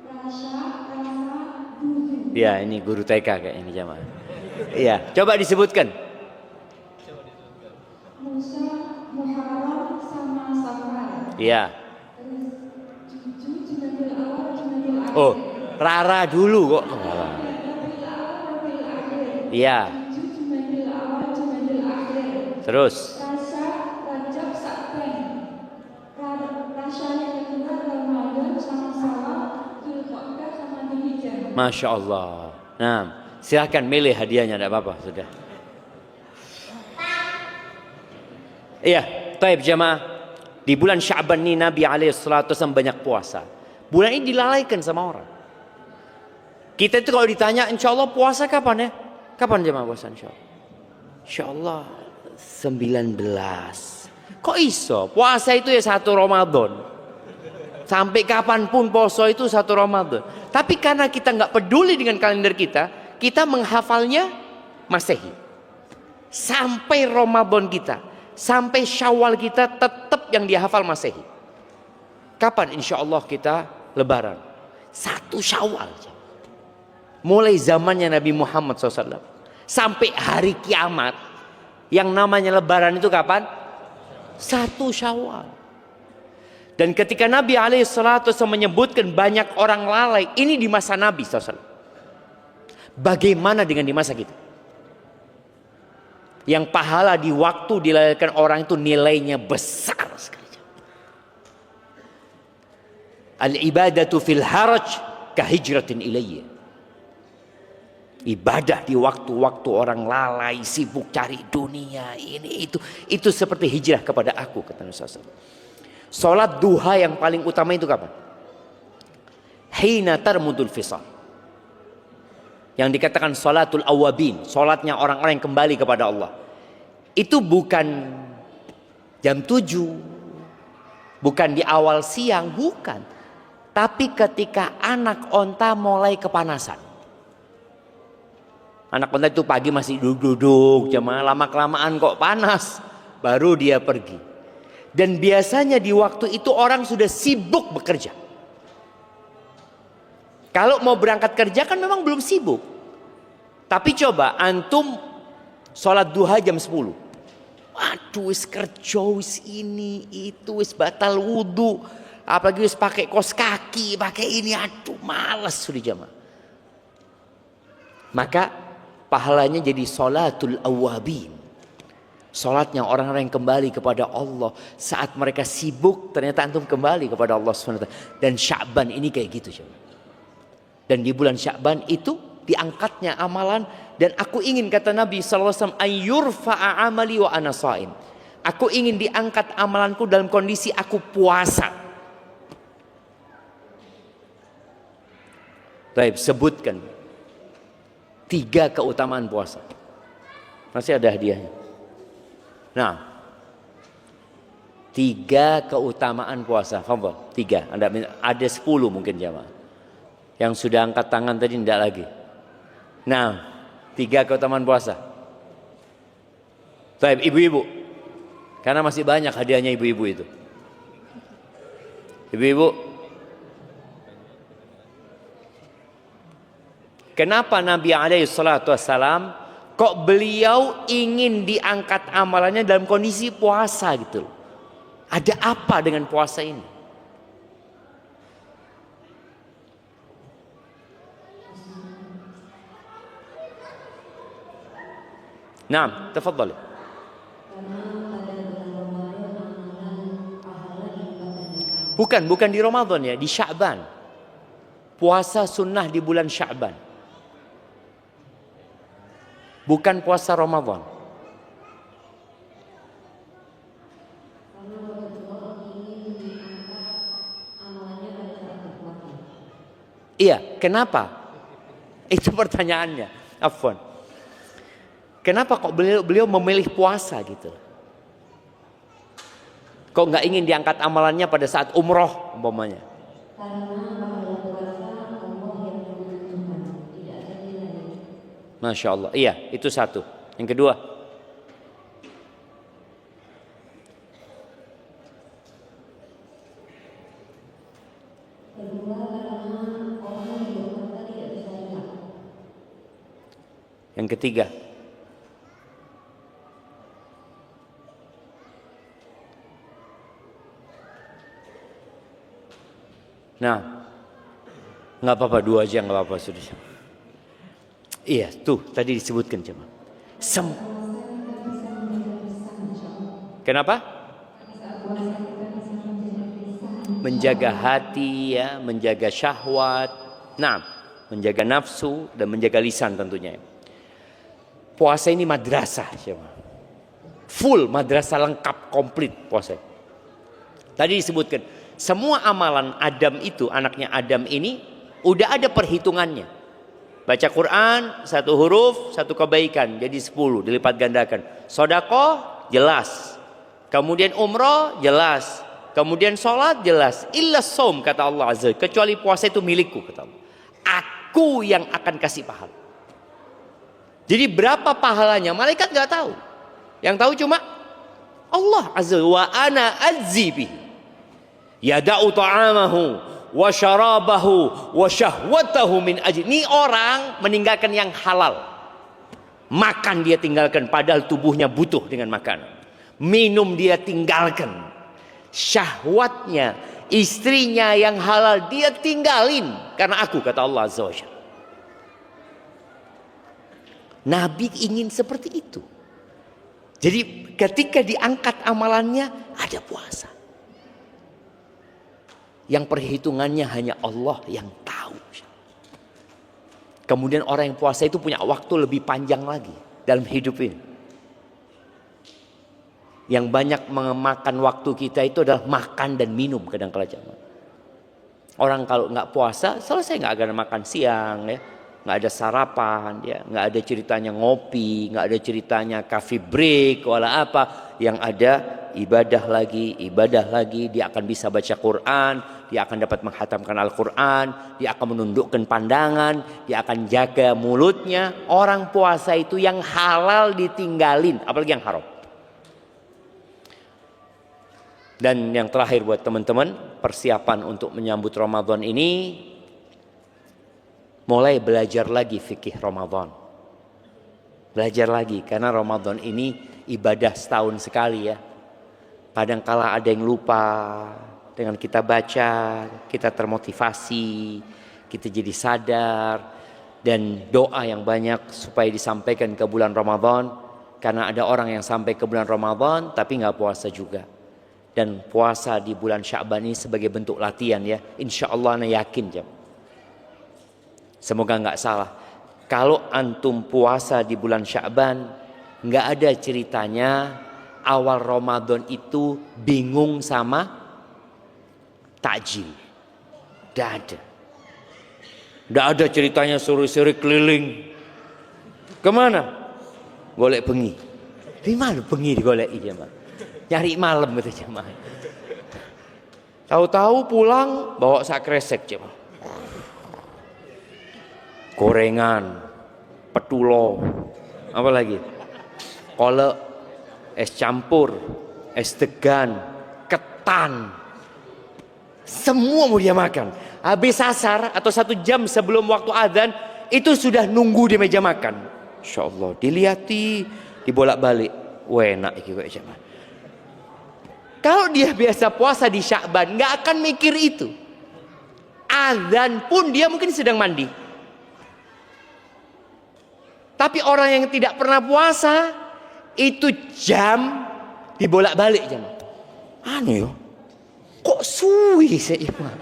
Rasha, Dudu. Ya, ini guru TK kayak ini jemaah. Iya, coba disebutkan. Musa, Muharram, sama Safar. Iya. Terus Juju, Jumadil Awal, Jumadil Akhir. Oh, Rara dulu kok. Rabiul Awal, Rabiul Akhir. Iya. Juju, Jumadil Awal, Jumadil Akhir. Terus. Rasha, Rajab, Sa'ban. Rasha yang kedua Ramadan sama Syawal, Dzulqa'dah sama Dzulhijjah. Masya Allah. Nah, silakan milih hadiahnya, tidak apa-apa sudah. Iya, taib jamaah. Di bulan Sya'ban ini Nabi SAW banyak puasa. Bulan ini dilalaikan sama orang. Kita itu kalau ditanya, insya Allah puasa kapan ya? Kapan jamaah puasa insya Allah? Insya Allah 19. Kok iso? Puasa itu ya 1 Ramadan. Sampai kapanpun poso itu 1 Ramadan. Tapi karena kita nggak peduli dengan kalender kita menghafalnya Masehi. Sampai Ramadan kita, sampai Syawal kita tetap yang dihafal Masehi. Kapan insya Allah kita Lebaran? 1 Syawal. Mulai zamannya Nabi Muhammad SAW sampai hari kiamat, yang namanya Lebaran itu kapan? 1 Syawal. Dan ketika Nabi SAW menyebutkan banyak orang lalai, ini di masa Nabi SAW. Bagaimana dengan di masa kita? Yang pahala di waktu dilalaikan orang itu nilainya besar sekali. Al-ibadatu fil haraj kahijratin ilayya. Ibadah di waktu-waktu orang lalai, sibuk cari dunia, ini itu seperti hijrah kepada aku, kata Nabi SAW. Salat duha yang paling utama itu kapan? Hina tarmudul fisal. Yang dikatakan salatul awabin, salatnya orang-orang yang kembali kepada Allah. Itu bukan jam 7, bukan di awal siang, bukan. Tapi ketika anak onta mulai kepanasan. Anak onta itu pagi masih duduk-duduk, jemaah, lama-kelamaan kok panas, baru dia pergi. Dan biasanya di waktu itu orang sudah sibuk bekerja. Kalau mau berangkat kerja kan memang belum sibuk. Tapi coba antum sholat duha jam 10. Waduh, wis kerja, wis ini itu, wis batal wudhu. Apalagi wis pakai kos kaki, pakai ini, aduh malas sudah jamaah. Maka pahalanya jadi sholatul awabin. Sholatnya orang-orang yang kembali kepada Allah. Saat mereka sibuk, ternyata antum kembali kepada Allah SWT. Dan Sya'ban ini kayak gitu jamaah. Dan di bulan Sya'ban itu diangkatnya amalan. Dan aku ingin, kata Nabi SAW, ayyurfa'a amali wa ana sha'im. Aku ingin diangkat amalanku dalam kondisi aku puasa. Baik, sebutkan 3 keutamaan puasa. Masih ada hadiahnya. Nah, 3 keutamaan puasa. Fadhal, 3. Ada 10 mungkin jamaah. Yang sudah angkat tangan tadi tidak lagi. Nah, 3 keutamaan puasa. Baik, ibu-ibu. Karena masih banyak hadiahnya ibu-ibu itu. Ibu-ibu, kenapa Nabi SAW kok beliau ingin diangkat amalannya dalam kondisi puasa gitu? Ada apa dengan puasa ini? Naam, tafadhali. Bukan di Ramadan ya, di Sya'ban. Puasa sunnah di bulan Sya'ban. Bukan puasa Ramadan. Iya, kenapa? Itu pertanyaannya. Afwan. Kenapa kok beliau memilih puasa gitu? Kok nggak ingin diangkat amalannya pada saat umroh umpamanya? Masya Allah. Iya, itu satu. Yang kedua, yang ketiga, nah, nggak apa-apa, dua aja nggak apa-apa sudah. Iya, tuh tadi disebutkan coba. Kenapa? Menjaga hati ya, menjaga syahwat, nah, menjaga nafsu dan menjaga lisan tentunya. Puasa ini madrasah, coba. Full madrasah lengkap komplit puasa. Tadi disebutkan semua amalan Adam itu, anaknya Adam ini udah ada perhitungannya. Baca Quran, satu huruf, satu kebaikan, jadi 10 dilipat gandakan. Sedekah jelas. Kemudian umroh jelas. Kemudian sholat jelas. Illa shaum kata Allah Azza, kecuali puasa itu milikku kata Allah. Aku yang akan kasih pahala. Jadi berapa pahalanya malaikat nggak tahu. Yang tahu cuma Allah Azza wa ana azzi bihi. Yada'u ta'amahu wa syarabahu wa syahwatahu min ajli. Ini orang meninggalkan yang halal. Makan dia tinggalkan padahal tubuhnya butuh dengan makanan. Minum dia tinggalkan. Syahwatnya, istrinya yang halal dia tinggalin karena aku kata Allah Azza wa Jalla. Nabi ingin seperti itu. Jadi ketika diangkat amalannya ada puasa. Yang perhitungannya hanya Allah yang tahu. Kemudian orang yang puasa itu punya waktu lebih panjang lagi dalam hidup ini. Yang banyak memakan waktu kita itu adalah makan dan minum kadang-kala jamaah. Orang kalau nggak puasa selesai nggak ada makan siang ya, nggak ada sarapan ya, nggak ada ceritanya ngopi, nggak ada ceritanya coffee break wala apa. Yang ada ibadah lagi, dia akan bisa baca Quran, dia akan dapat menghatamkan Al-Quran, dia akan menundukkan pandangan, dia akan jaga mulutnya. Orang puasa itu yang halal ditinggalin, apalagi yang haram. Dan yang terakhir buat teman-teman, persiapan untuk menyambut Ramadan ini, mulai belajar lagi fikih Ramadan. Belajar lagi, karena Ramadan ini ibadah setahun sekali ya. Kadangkala ada yang lupa, dengan kita baca, kita termotivasi, kita jadi sadar, dan doa yang banyak supaya disampaikan ke bulan Ramadan. Karena ada orang yang sampai ke bulan Ramadan tapi nggak puasa juga. Dan puasa di bulan Sya'ban ini sebagai bentuk latihan ya. Insya Allah ana yakin jam. Semoga nggak salah. Kalau antum puasa di bulan Sya'ban, nggak ada ceritanya awal Ramadan itu bingung sama takjil. Nggak ada. Nggak ada ceritanya sore-sore keliling. Kemana? Golek bengi. Di mana bengi digoleki jemaah? Nyari malam gitu jemaah. Tahu-tahu pulang bawa sak kresek jemaah. Gorengan, petulo, apa lagi? Kolak, es campur, es degan, ketan. Semua mau dia makan. Habis asar atau 1 jam sebelum waktu adzan itu sudah nunggu di meja makan. Insya Allah dilihati, dibolak-balik. Wah enak iki kok jemaah. Kalau dia biasa puasa di Sya'ban nggak akan mikir itu. Adzan pun dia mungkin sedang mandi. Tapi orang yang tidak pernah puasa Itu jam dibolak-balik jam. Aneh yo. Kok suwi sih imam?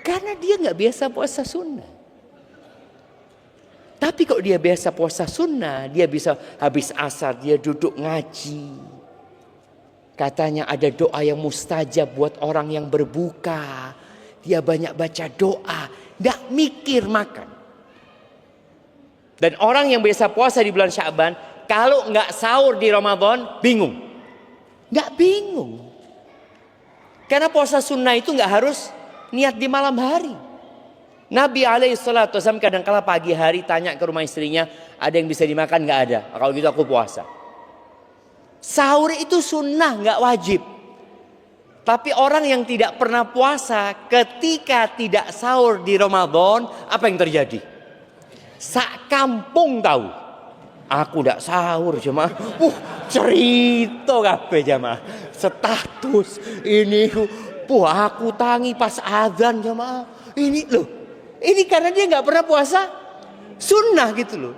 Karena dia nggak biasa puasa sunnah. Tapi kalau dia biasa puasa sunnah, dia bisa habis asar dia duduk ngaji. Katanya ada doa yang mustajab buat orang yang berbuka. Dia banyak baca doa, nggak mikir makan. Dan orang yang biasa puasa di bulan Sya'ban, kalau nggak sahur di Ramadan, bingung. Nggak bingung. Karena puasa sunnah itu nggak harus niat di malam hari. Nabi SAW kadang-kala pagi hari tanya ke rumah istrinya, ada yang bisa dimakan? Nggak ada. Kalau gitu aku puasa. Sahur itu sunnah, nggak wajib. Tapi orang yang tidak pernah puasa, ketika tidak sahur di Ramadan, apa yang terjadi? Sak kampung tahu. Aku nggak sahur jemaah. Cerita kabeh jemaah. Status ini. Aku tangi pas azan jemaah. Ini loh. Ini karena dia nggak pernah puasa sunnah gitu loh.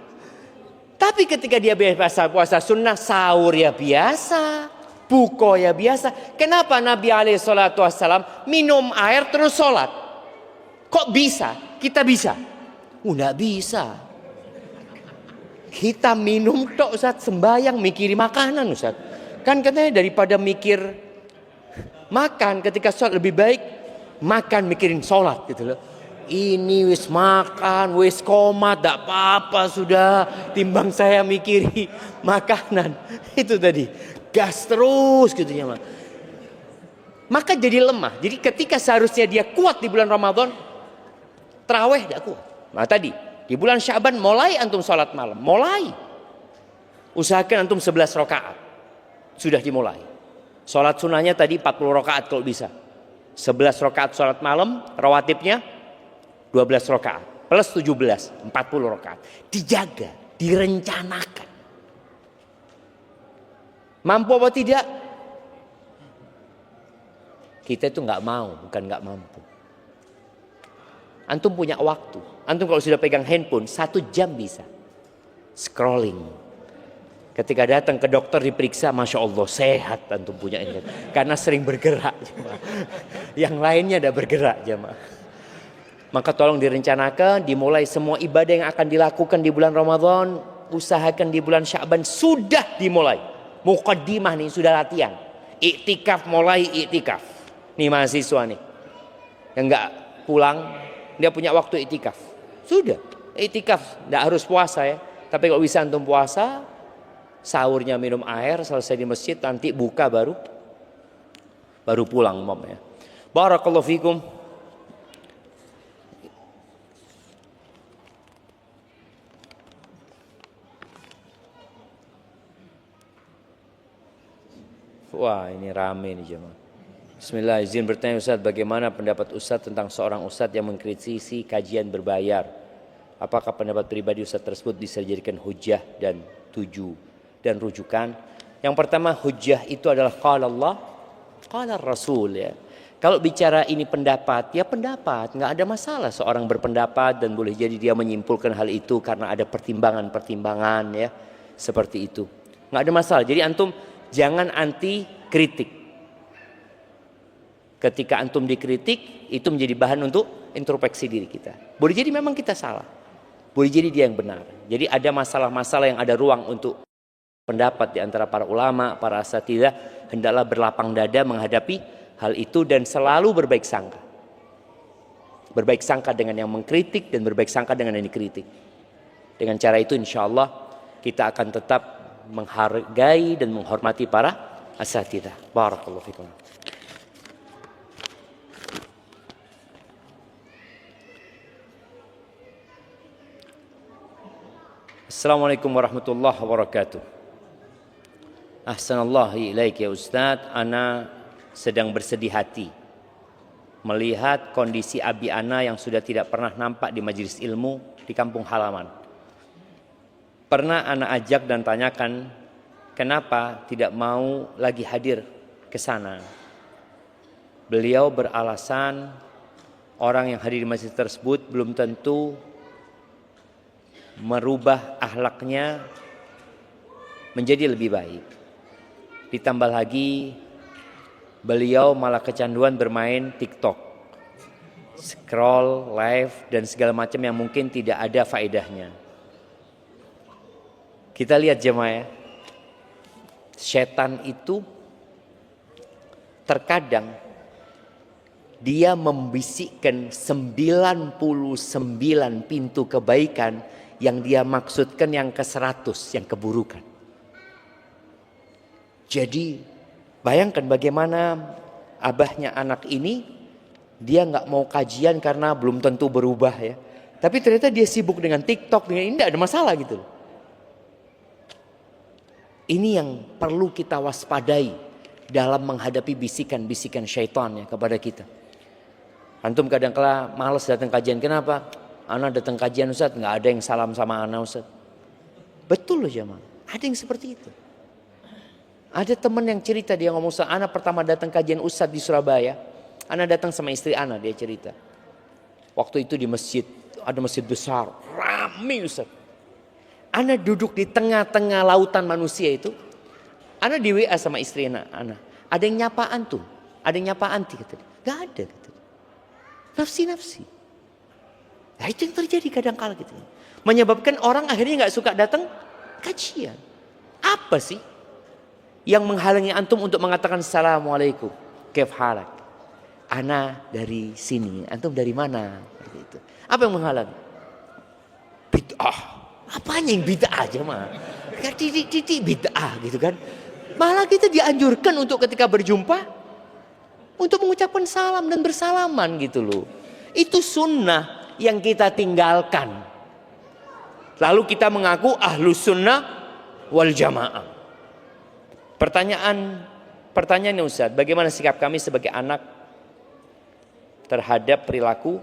Tapi ketika dia biasa puasa sunnah, sahur ya biasa, buka ya biasa. Kenapa Nabi SAW minum air terus sholat? Kok bisa? Kita bisa? Nggak bisa. Kita minum tok Ustaz, sembayang mikiri makanan Ustaz. Kan katanya daripada mikir makan ketika sholat lebih baik makan mikirin sholat gitu loh. Ini wis makan, wis komat, tak apa-apa sudah. Timbang saya mikiri makanan. Itu tadi, gas terus gitu ya. Maka jadi lemah. Jadi ketika seharusnya dia kuat di bulan Ramadan, tarawih tidak kuat. Nah tadi, di bulan Sya'ban mulai antum sholat malam. Mulai. Usahakan antum 11 rakaat. Sudah dimulai. Sholat sunnahnya tadi 40 rakaat kalau bisa. 11 rakaat sholat malam, rawatibnya 12 rakaat plus 17, 40 rakaat. Dijaga, direncanakan. Mampu apa tidak? Kita itu nggak mau, bukan nggak mampu. Antum punya waktu. Antum kalau sudah pegang handphone 1 jam bisa scrolling. Ketika datang ke dokter diperiksa, masya Allah sehat antum punya ini. Karena sering bergerak. Yang lainnya ada bergerak jemaah. Maka tolong direncanakan, dimulai semua ibadah yang akan dilakukan di bulan Ramadan. Usahakan di bulan Sya'ban sudah dimulai. Muqaddimah nih, sudah latihan. Iktikaf, mulai iktikaf. Nih mahasiswa nih. Yang enggak pulang, dia punya waktu iktikaf. Sudah, iktikaf. Enggak harus puasa ya. Tapi kalau bisa antum puasa, sahurnya minum air, selesai di masjid, nanti buka baru pulang mom ya. Barakallahu fikum. Wah ini rame nih jemaah. Bismillah, izin bertanya Ustaz, bagaimana pendapat Ustaz tentang seorang Ustaz yang mengkritisi kajian berbayar? Apakah pendapat pribadi Ustaz tersebut bisa dijadikan hujah dan rujukan? Yang pertama, hujah itu adalah qala Allah, qala Rasul ya. Kalau bicara ini pendapat, ya pendapat, nggak ada masalah seorang berpendapat dan boleh jadi dia menyimpulkan hal itu karena ada pertimbangan-pertimbangan ya, seperti itu. Nggak ada masalah. Jadi antum jangan anti kritik. Ketika antum dikritik, itu menjadi bahan untuk introspeksi diri kita. Boleh jadi memang kita salah. Boleh jadi dia yang benar. Jadi ada masalah-masalah yang ada ruang untuk pendapat di antara para ulama, para asatidzah. Hendaklah berlapang dada menghadapi hal itu dan selalu berbaik sangka. Berbaik sangka dengan yang mengkritik dan berbaik sangka dengan yang dikritik. Dengan cara itu insya Allah kita akan tetap menghargai dan menghormati para asatidzah. Barakallahu fikum. Assalamualaikum warahmatullahi wabarakatuh. Ahsanallahu ilaik ya Ustaz. Ana sedang bersedih hati melihat kondisi abi ana yang sudah tidak pernah nampak di majelis ilmu di kampung halaman. Pernah ana ajak dan tanyakan kenapa tidak mau lagi hadir ke sana. Beliau beralasan orang yang hadir di masjid tersebut belum tentu merubah akhlaknya menjadi lebih baik. Ditambah lagi beliau malah kecanduan bermain TikTok, scroll, live dan segala macam yang mungkin tidak ada faedahnya. Kita lihat jemaah ya, setan itu terkadang dia membisikkan 99 pintu kebaikan yang dia maksudkan yang ke-100 yang keburukan. Jadi bayangkan bagaimana abahnya anak ini, dia nggak mau kajian karena belum tentu berubah ya. Tapi ternyata dia sibuk dengan TikTok, dengan ini tidak ada masalah gitu. Ini yang perlu kita waspadai dalam menghadapi bisikan-bisikan syaitan ya kepada kita. Antum kadang-kala malas datang kajian. Kenapa? Ana datang kajian Ustaz, nggak ada yang salam sama ana Ustaz. Betul loh jemaah, ada yang seperti itu. Ada teman yang cerita, dia ngomong, Ustaz, ana pertama datang kajian Ustaz di Surabaya, ana datang sama istri ana, dia cerita. Waktu itu di masjid, ada masjid besar, ramai Ustaz. Ana duduk di tengah-tengah lautan manusia itu. Ana di WA sama istri ana. Ada yang nyapa antum, ada yang nyapa anti kata dia. Gak ada kata dia. Nafsi-nafsi. Nah, itu yang terjadi kadang-kala gitu. Menyebabkan orang akhirnya gak suka datang kajian. Apa sih yang menghalangi antum untuk mengatakan Assalamualaikum, kaif halak? Ana dari sini, antum dari mana? Gitu. Apa yang menghalangi? Bid'ah. Apanya yang bid'ah aja mah? Titik bid'ah gitu kan. Malah kita dianjurkan untuk ketika berjumpa untuk mengucapkan salam dan bersalaman gitu loh. Itu sunnah yang kita tinggalkan. Lalu kita mengaku ahlus sunnah wal jamaah. Pertanyaannya Ustaz, bagaimana sikap kami sebagai anak terhadap perilaku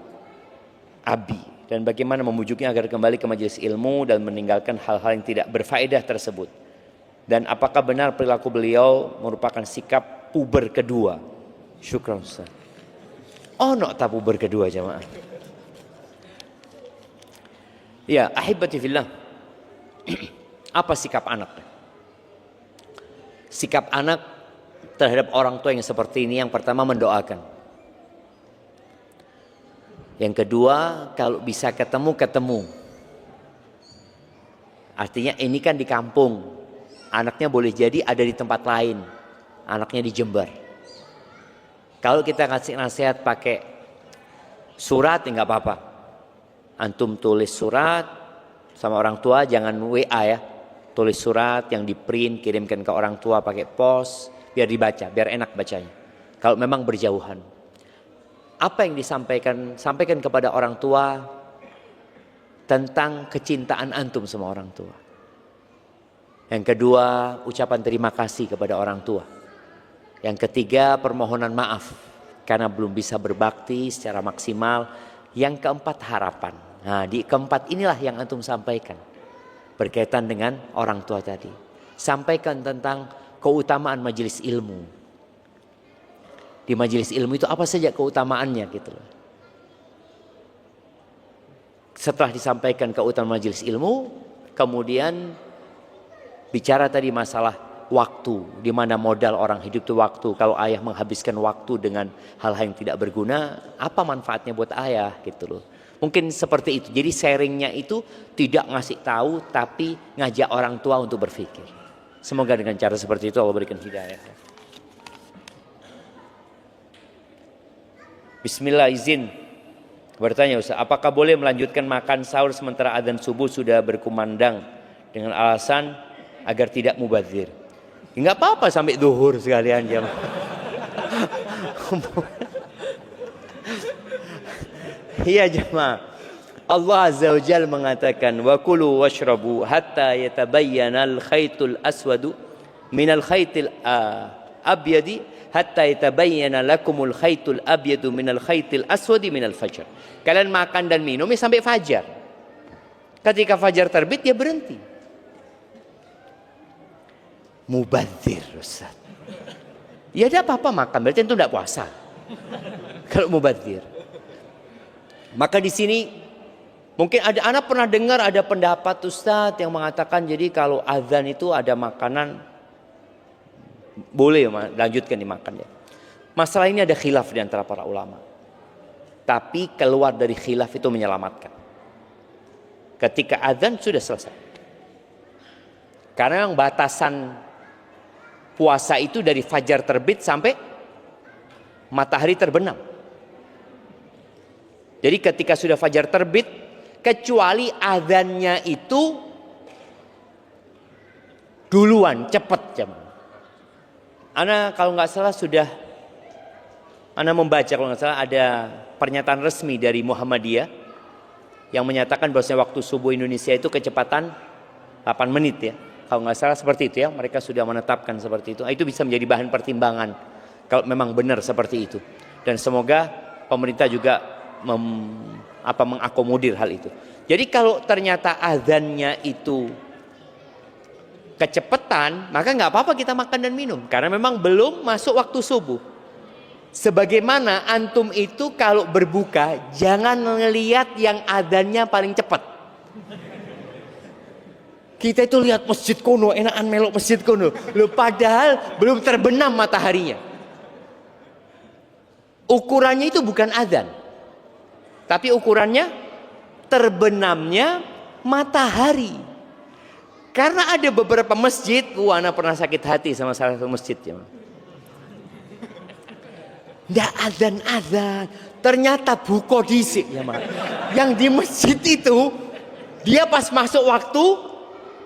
abi? Dan bagaimana memujuknya agar kembali ke majelis ilmu dan meninggalkan hal-hal yang tidak berfaedah tersebut. Dan apakah benar perilaku beliau merupakan sikap puber kedua? Syukran Ustaz. Oh, tak puber kedua jemaah. Ya, ahibati fillah. Apa sikap anak? Sikap anak terhadap orang tua yang seperti ini, yang pertama mendoakan. Yang kedua, kalau bisa ketemu. Artinya ini kan di kampung. Anaknya boleh jadi ada di tempat lain. Anaknya di Jember. Kalau kita kasih nasihat pakai surat, ya nggak apa-apa. Antum tulis surat sama orang tua, jangan WA ya. Tulis surat yang di print, kirimkan ke orang tua pakai pos. Biar dibaca, biar enak bacanya. Kalau memang berjauhan. Apa yang sampaikan kepada orang tua tentang kecintaan antum sama orang tua. Yang kedua, ucapan terima kasih kepada orang tua. Yang ketiga, permohonan maaf karena belum bisa berbakti secara maksimal. Yang keempat, harapan. Nah, di keempat inilah yang antum sampaikan berkaitan dengan orang tua tadi. Sampaikan tentang keutamaan majelis ilmu. Di majelis ilmu itu apa saja keutamaannya gitu loh. Setelah disampaikan keutamaan majelis ilmu, kemudian bicara tadi masalah waktu, di mana modal orang hidup itu waktu. Kalau ayah menghabiskan waktu dengan hal-hal yang tidak berguna, apa manfaatnya buat ayah gitu loh. Mungkin seperti itu. Jadi sharingnya itu tidak ngasih tahu, tapi ngajak orang tua untuk berpikir. Semoga dengan cara seperti itu Allah berikan hidayah. Bismillah, izin bertanya Ustaz, apakah boleh melanjutkan makan sahur sementara adzan subuh sudah berkumandang dengan alasan agar tidak mubadzir? Enggak apa-apa sampai zuhur sekalian jam. Iya jemaah. Allah Azza wa Jalla mengatakan wa kulu washrabu hatta yatabayyana al-khaytul aswadu minal khaytil abyadi hatta yatabayyana lakumul khaytul abyadu minal khaytil aswadi minal fajr. Kalian makan dan minum sampai fajar. Ketika fajar terbit dia berhenti. Mubadzir Ustaz. Ya ada apa-apa makan, berarti itu tidak puasa. Kalau mubadzir. Maka di sini Mungkin ada anak pernah dengar ada pendapat Ustadz yang mengatakan jadi kalau azan itu ada makanan boleh lanjutkan dimakan ya. Masalah ini ada khilaf di antara para ulama. Tapi keluar dari khilaf itu menyelamatkan. Ketika azan sudah selesai. Karena yang batasan puasa itu dari fajar terbit sampai matahari terbenam. Jadi ketika sudah fajar terbit, kecuali azannya itu duluan, cepat jam. Ana kalau nggak salah Ana membaca kalau nggak salah ada pernyataan resmi dari Muhammadiyah yang menyatakan bahwasanya waktu subuh Indonesia itu kecepatan 8 menit ya. Kalau nggak salah seperti itu ya, mereka sudah menetapkan seperti itu. Itu bisa menjadi bahan pertimbangan kalau memang benar seperti itu. Dan semoga pemerintah juga mengakomodir hal itu. Jadi kalau ternyata azannya itu kecepatan, maka nggak apa-apa kita makan dan minum karena memang belum masuk waktu subuh. Sebagaimana antum itu kalau berbuka jangan ngelihat yang azannya paling cepat. Kita itu lihat masjid kono, enakan melok masjid kono. Loh, padahal belum terbenam mataharinya. Ukurannya itu bukan azan. Tapi ukurannya terbenamnya matahari. Karena ada beberapa masjid, ana pernah sakit hati sama salah satu masjid ya. Nggak azan-azan, ternyata buko disik ya, yang di masjid itu dia pas masuk waktu,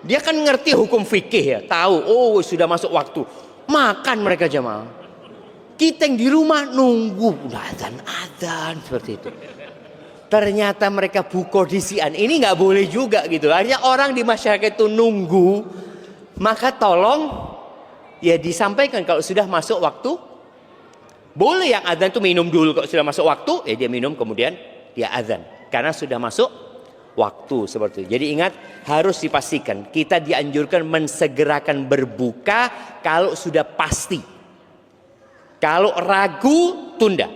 dia kan ngerti hukum fikih ya, tahu oh sudah masuk waktu, makan mereka jamaah. Kita yang di rumah nunggu udah azan-azan seperti itu. Ternyata mereka buko disian. Ini nggak boleh juga gitu. Artinya orang di masyarakat itu nunggu, maka tolong ya disampaikan kalau sudah masuk waktu. Boleh yang azan itu minum dulu kalau sudah masuk waktu, ya dia minum kemudian dia azan. Karena sudah masuk waktu seperti itu. Jadi ingat harus dipastikan kita dianjurkan mensegerakan berbuka kalau sudah pasti. Kalau ragu tunda.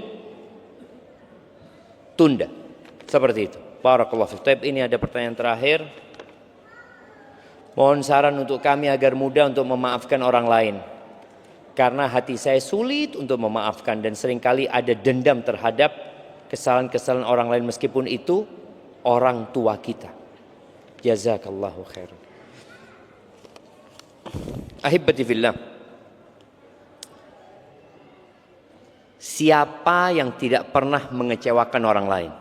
Seperti itu. Barakallahu fiik. Ini ada pertanyaan terakhir. Mohon saran untuk kami agar mudah untuk memaafkan orang lain. Karena hati saya sulit untuk memaafkan dan seringkali ada dendam terhadap kesalahan-kesalahan orang lain meskipun itu orang tua kita. Jazakallahu khairan. Ahibati fillah. Siapa yang tidak pernah mengecewakan orang lain?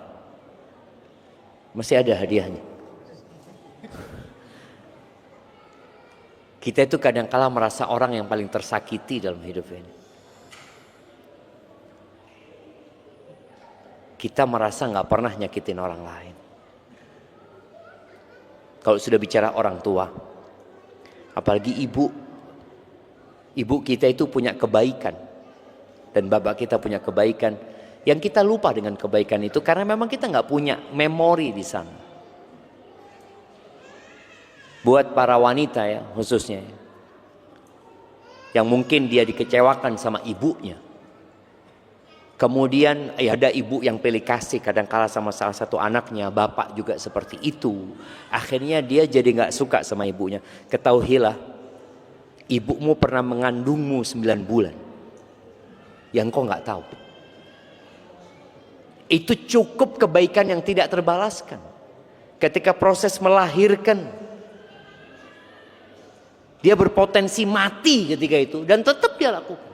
Masih ada hadiahnya. Kita itu kadang-kala merasa orang yang paling tersakiti dalam hidup ini. Kita merasa nggak pernah nyakitin orang lain. Kalau sudah bicara orang tua, apalagi ibu kita itu punya kebaikan dan bapak kita punya kebaikan. Yang kita lupa dengan kebaikan itu karena memang kita nggak punya memori di sana. Buat para wanita ya khususnya, yang mungkin dia dikecewakan sama ibunya. Kemudian ya ada ibu yang pilih kasih kadang-kala sama salah satu anaknya, bapak juga seperti itu. Akhirnya dia jadi nggak suka sama ibunya. Ketahuilah, ibumu pernah mengandungmu 9 bulan, yang kau nggak tahu. Itu cukup kebaikan yang tidak terbalaskan. Ketika proses melahirkan, dia berpotensi mati ketika itu dan tetap dia lakukan.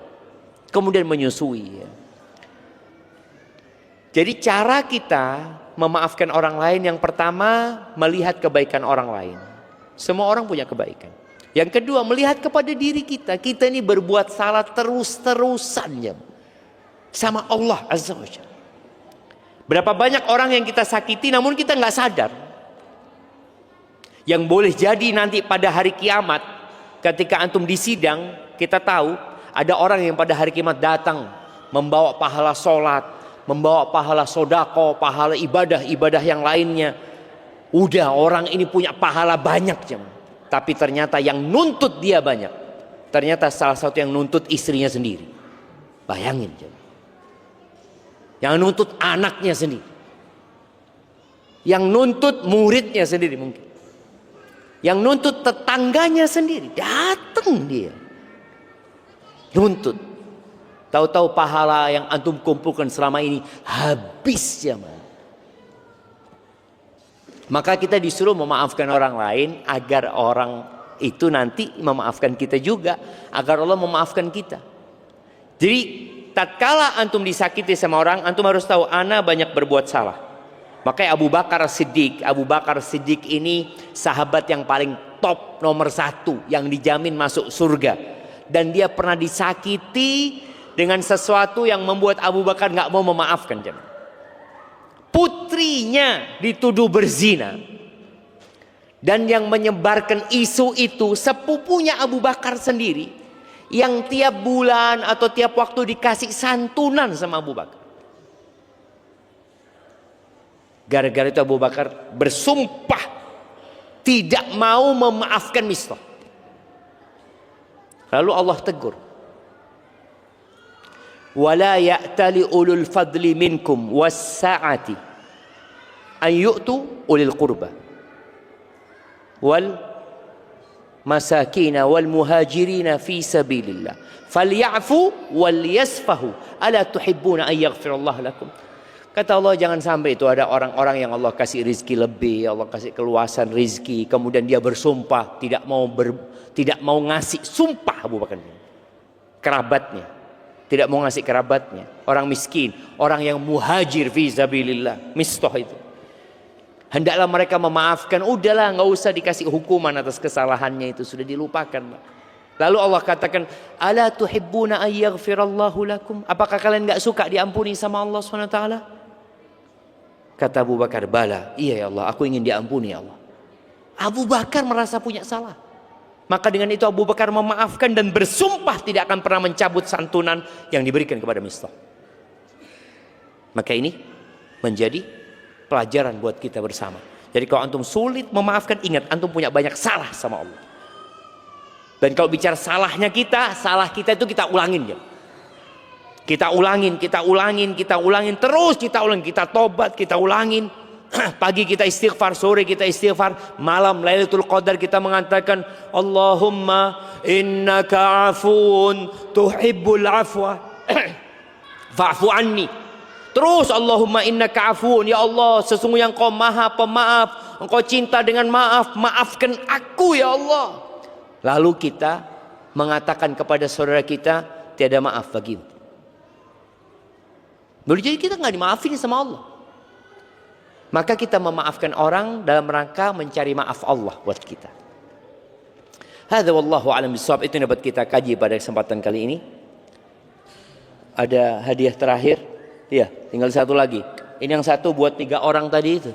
Kemudian menyusui. Ya. Jadi cara kita memaafkan orang lain yang pertama melihat kebaikan orang lain. Semua orang punya kebaikan. Yang kedua melihat kepada diri kita. Kita ini berbuat salah terus-terusan ya. Sama Allah Azza wa Jalla. Berapa banyak orang yang kita sakiti namun kita nggak sadar. Yang boleh jadi nanti pada hari kiamat ketika antum di sidang kita tahu ada orang yang pada hari kiamat datang membawa pahala sholat, membawa pahala sodako, pahala ibadah yang lainnya. Udah orang ini punya pahala banyak jam. Tapi ternyata yang nuntut dia banyak. Ternyata salah satu yang nuntut istrinya sendiri. Bayangin jam. Yang nuntut anaknya sendiri. Yang nuntut muridnya sendiri mungkin. Yang nuntut tetangganya sendiri. Datang dia. Nuntut. Tahu-tahu pahala yang antum kumpulkan selama ini habis ya. Maka kita disuruh memaafkan orang lain agar orang itu nanti memaafkan kita juga. Agar Allah memaafkan kita. Jadi tatkala antum disakiti sama orang, antum harus tahu ana banyak berbuat salah. Makanya Abu Bakar Siddiq ini sahabat yang paling top nomor 1 yang dijamin masuk surga. Dan dia pernah disakiti dengan sesuatu yang membuat Abu Bakar nggak mau memaafkan. Putrinya dituduh berzina. Dan yang menyebarkan isu itu sepupunya Abu Bakar sendiri. Yang tiap bulan atau tiap waktu dikasih santunan sama Abu Bakar. Gara-gara itu Abu Bakar bersumpah tidak mau memaafkan Mistah. Lalu Allah tegur. Wala ya'tali ulul fadli minkum was-sa'ati an yu'tu ulil qurba wal masakina wal muhajirina fi sabilillah falyafu wal yasfahu ala tuhibbuna an yaghfirallahu lakum. Kata Allah, jangan sampai itu ada orang-orang yang Allah kasih rizki lebih, Allah kasih keluasan rizki, kemudian dia bersumpah tidak mau ngasih, sumpah Abu Bakar kerabatnya, tidak mau ngasih kerabatnya, orang miskin, orang yang muhajir fi sabilillah, Mistah itu. Hendaklah mereka memaafkan, udahlah nggak usah dikasih hukuman atas kesalahannya itu, sudah dilupakan. Lalu Allah katakan, ala tuhibbuna an yaghfirallahu lakum? Apakah kalian nggak suka diampuni sama Allah SWT? Kata Abu Bakar, bala, iya ya Allah, aku ingin diampuni ya Allah. Abu Bakar merasa punya salah. Maka dengan itu Abu Bakar memaafkan dan bersumpah tidak akan pernah mencabut santunan yang diberikan kepada Mistah. Maka ini menjadi pelajaran buat kita bersama. Jadi kalau antum sulit memaafkan, ingat antum punya banyak salah sama Allah. Dan kalau bicara salahnya kita, salah kita itu kita ulangin ya. Kita ulangin, terus kita ulangin, kita tobat, kita ulangin. Pagi kita istighfar, sore kita istighfar, malam Lailatul Qadar kita mengatakan Allahumma innaka afuun tuhibbul afwa fa'fu anni. Terus Allahumma innaka afuun, ya Allah sesungguhnya Engkau Maha Pemaaf, Engkau cinta dengan maaf, maafkan aku ya Allah. Lalu kita mengatakan kepada saudara kita, tiada maaf bagimu. Boleh jadi kita nggak dimaafin sama Allah. Maka kita memaafkan orang dalam rangka mencari maaf Allah buat kita. Hadza wallahu a'lam bishawab. Itu yang dapat kita kaji pada kesempatan kali ini. Ada hadiah terakhir. Iya, tinggal satu lagi. Ini yang satu buat 3 orang tadi itu.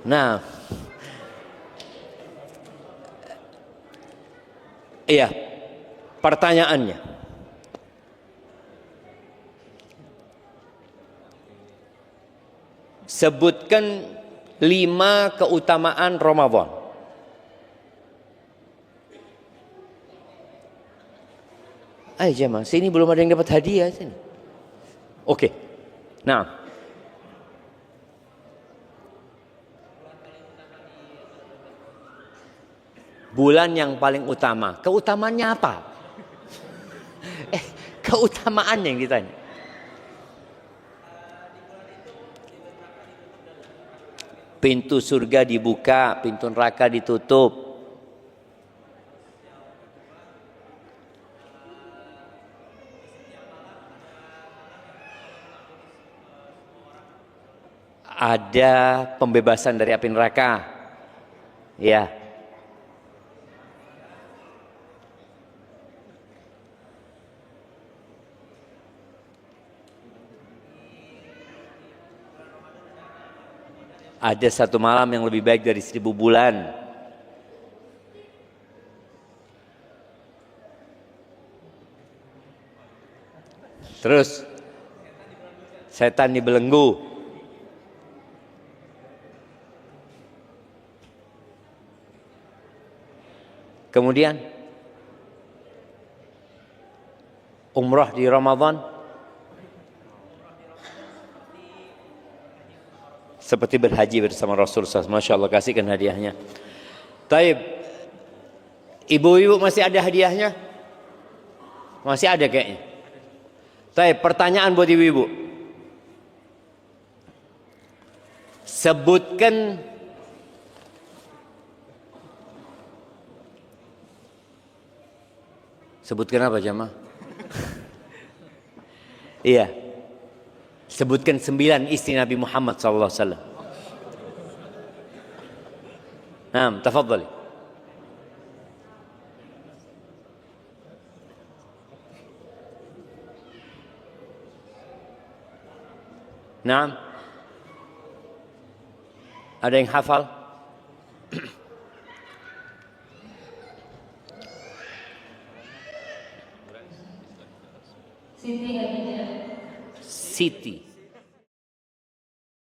Nah. Iya. Pertanyaannya. Sebutkan 5 keutamaan Ramadan. Ayo jemaah, sini belum ada yang dapat hadiah sini. Oke. Nah. Bulan yang paling utama. Keutamaannya apa? Keutamaan yang ditanya. Pintu surga dibuka, pintu neraka ditutup. Ada pembebasan dari api neraka. Ya. Ada 1 malam yang lebih baik dari 1000 bulan. Terus setan dibelenggu. Kemudian umrah di Ramadan. seperti berhaji bersama Rasulullah. Masya Allah, kasihkan hadiahnya. Taib, ibu-ibu masih ada hadiahnya? Masih ada kayaknya. Taib, pertanyaan buat ibu-ibu. Sebutkan apa jemaah? Iya. Sebutkan 9 istri Nabi Muhammad sallallahu alaihi wasallam. Naam, tafadhali. Naam. Ada yang hafal? Siti Khadijah. Siti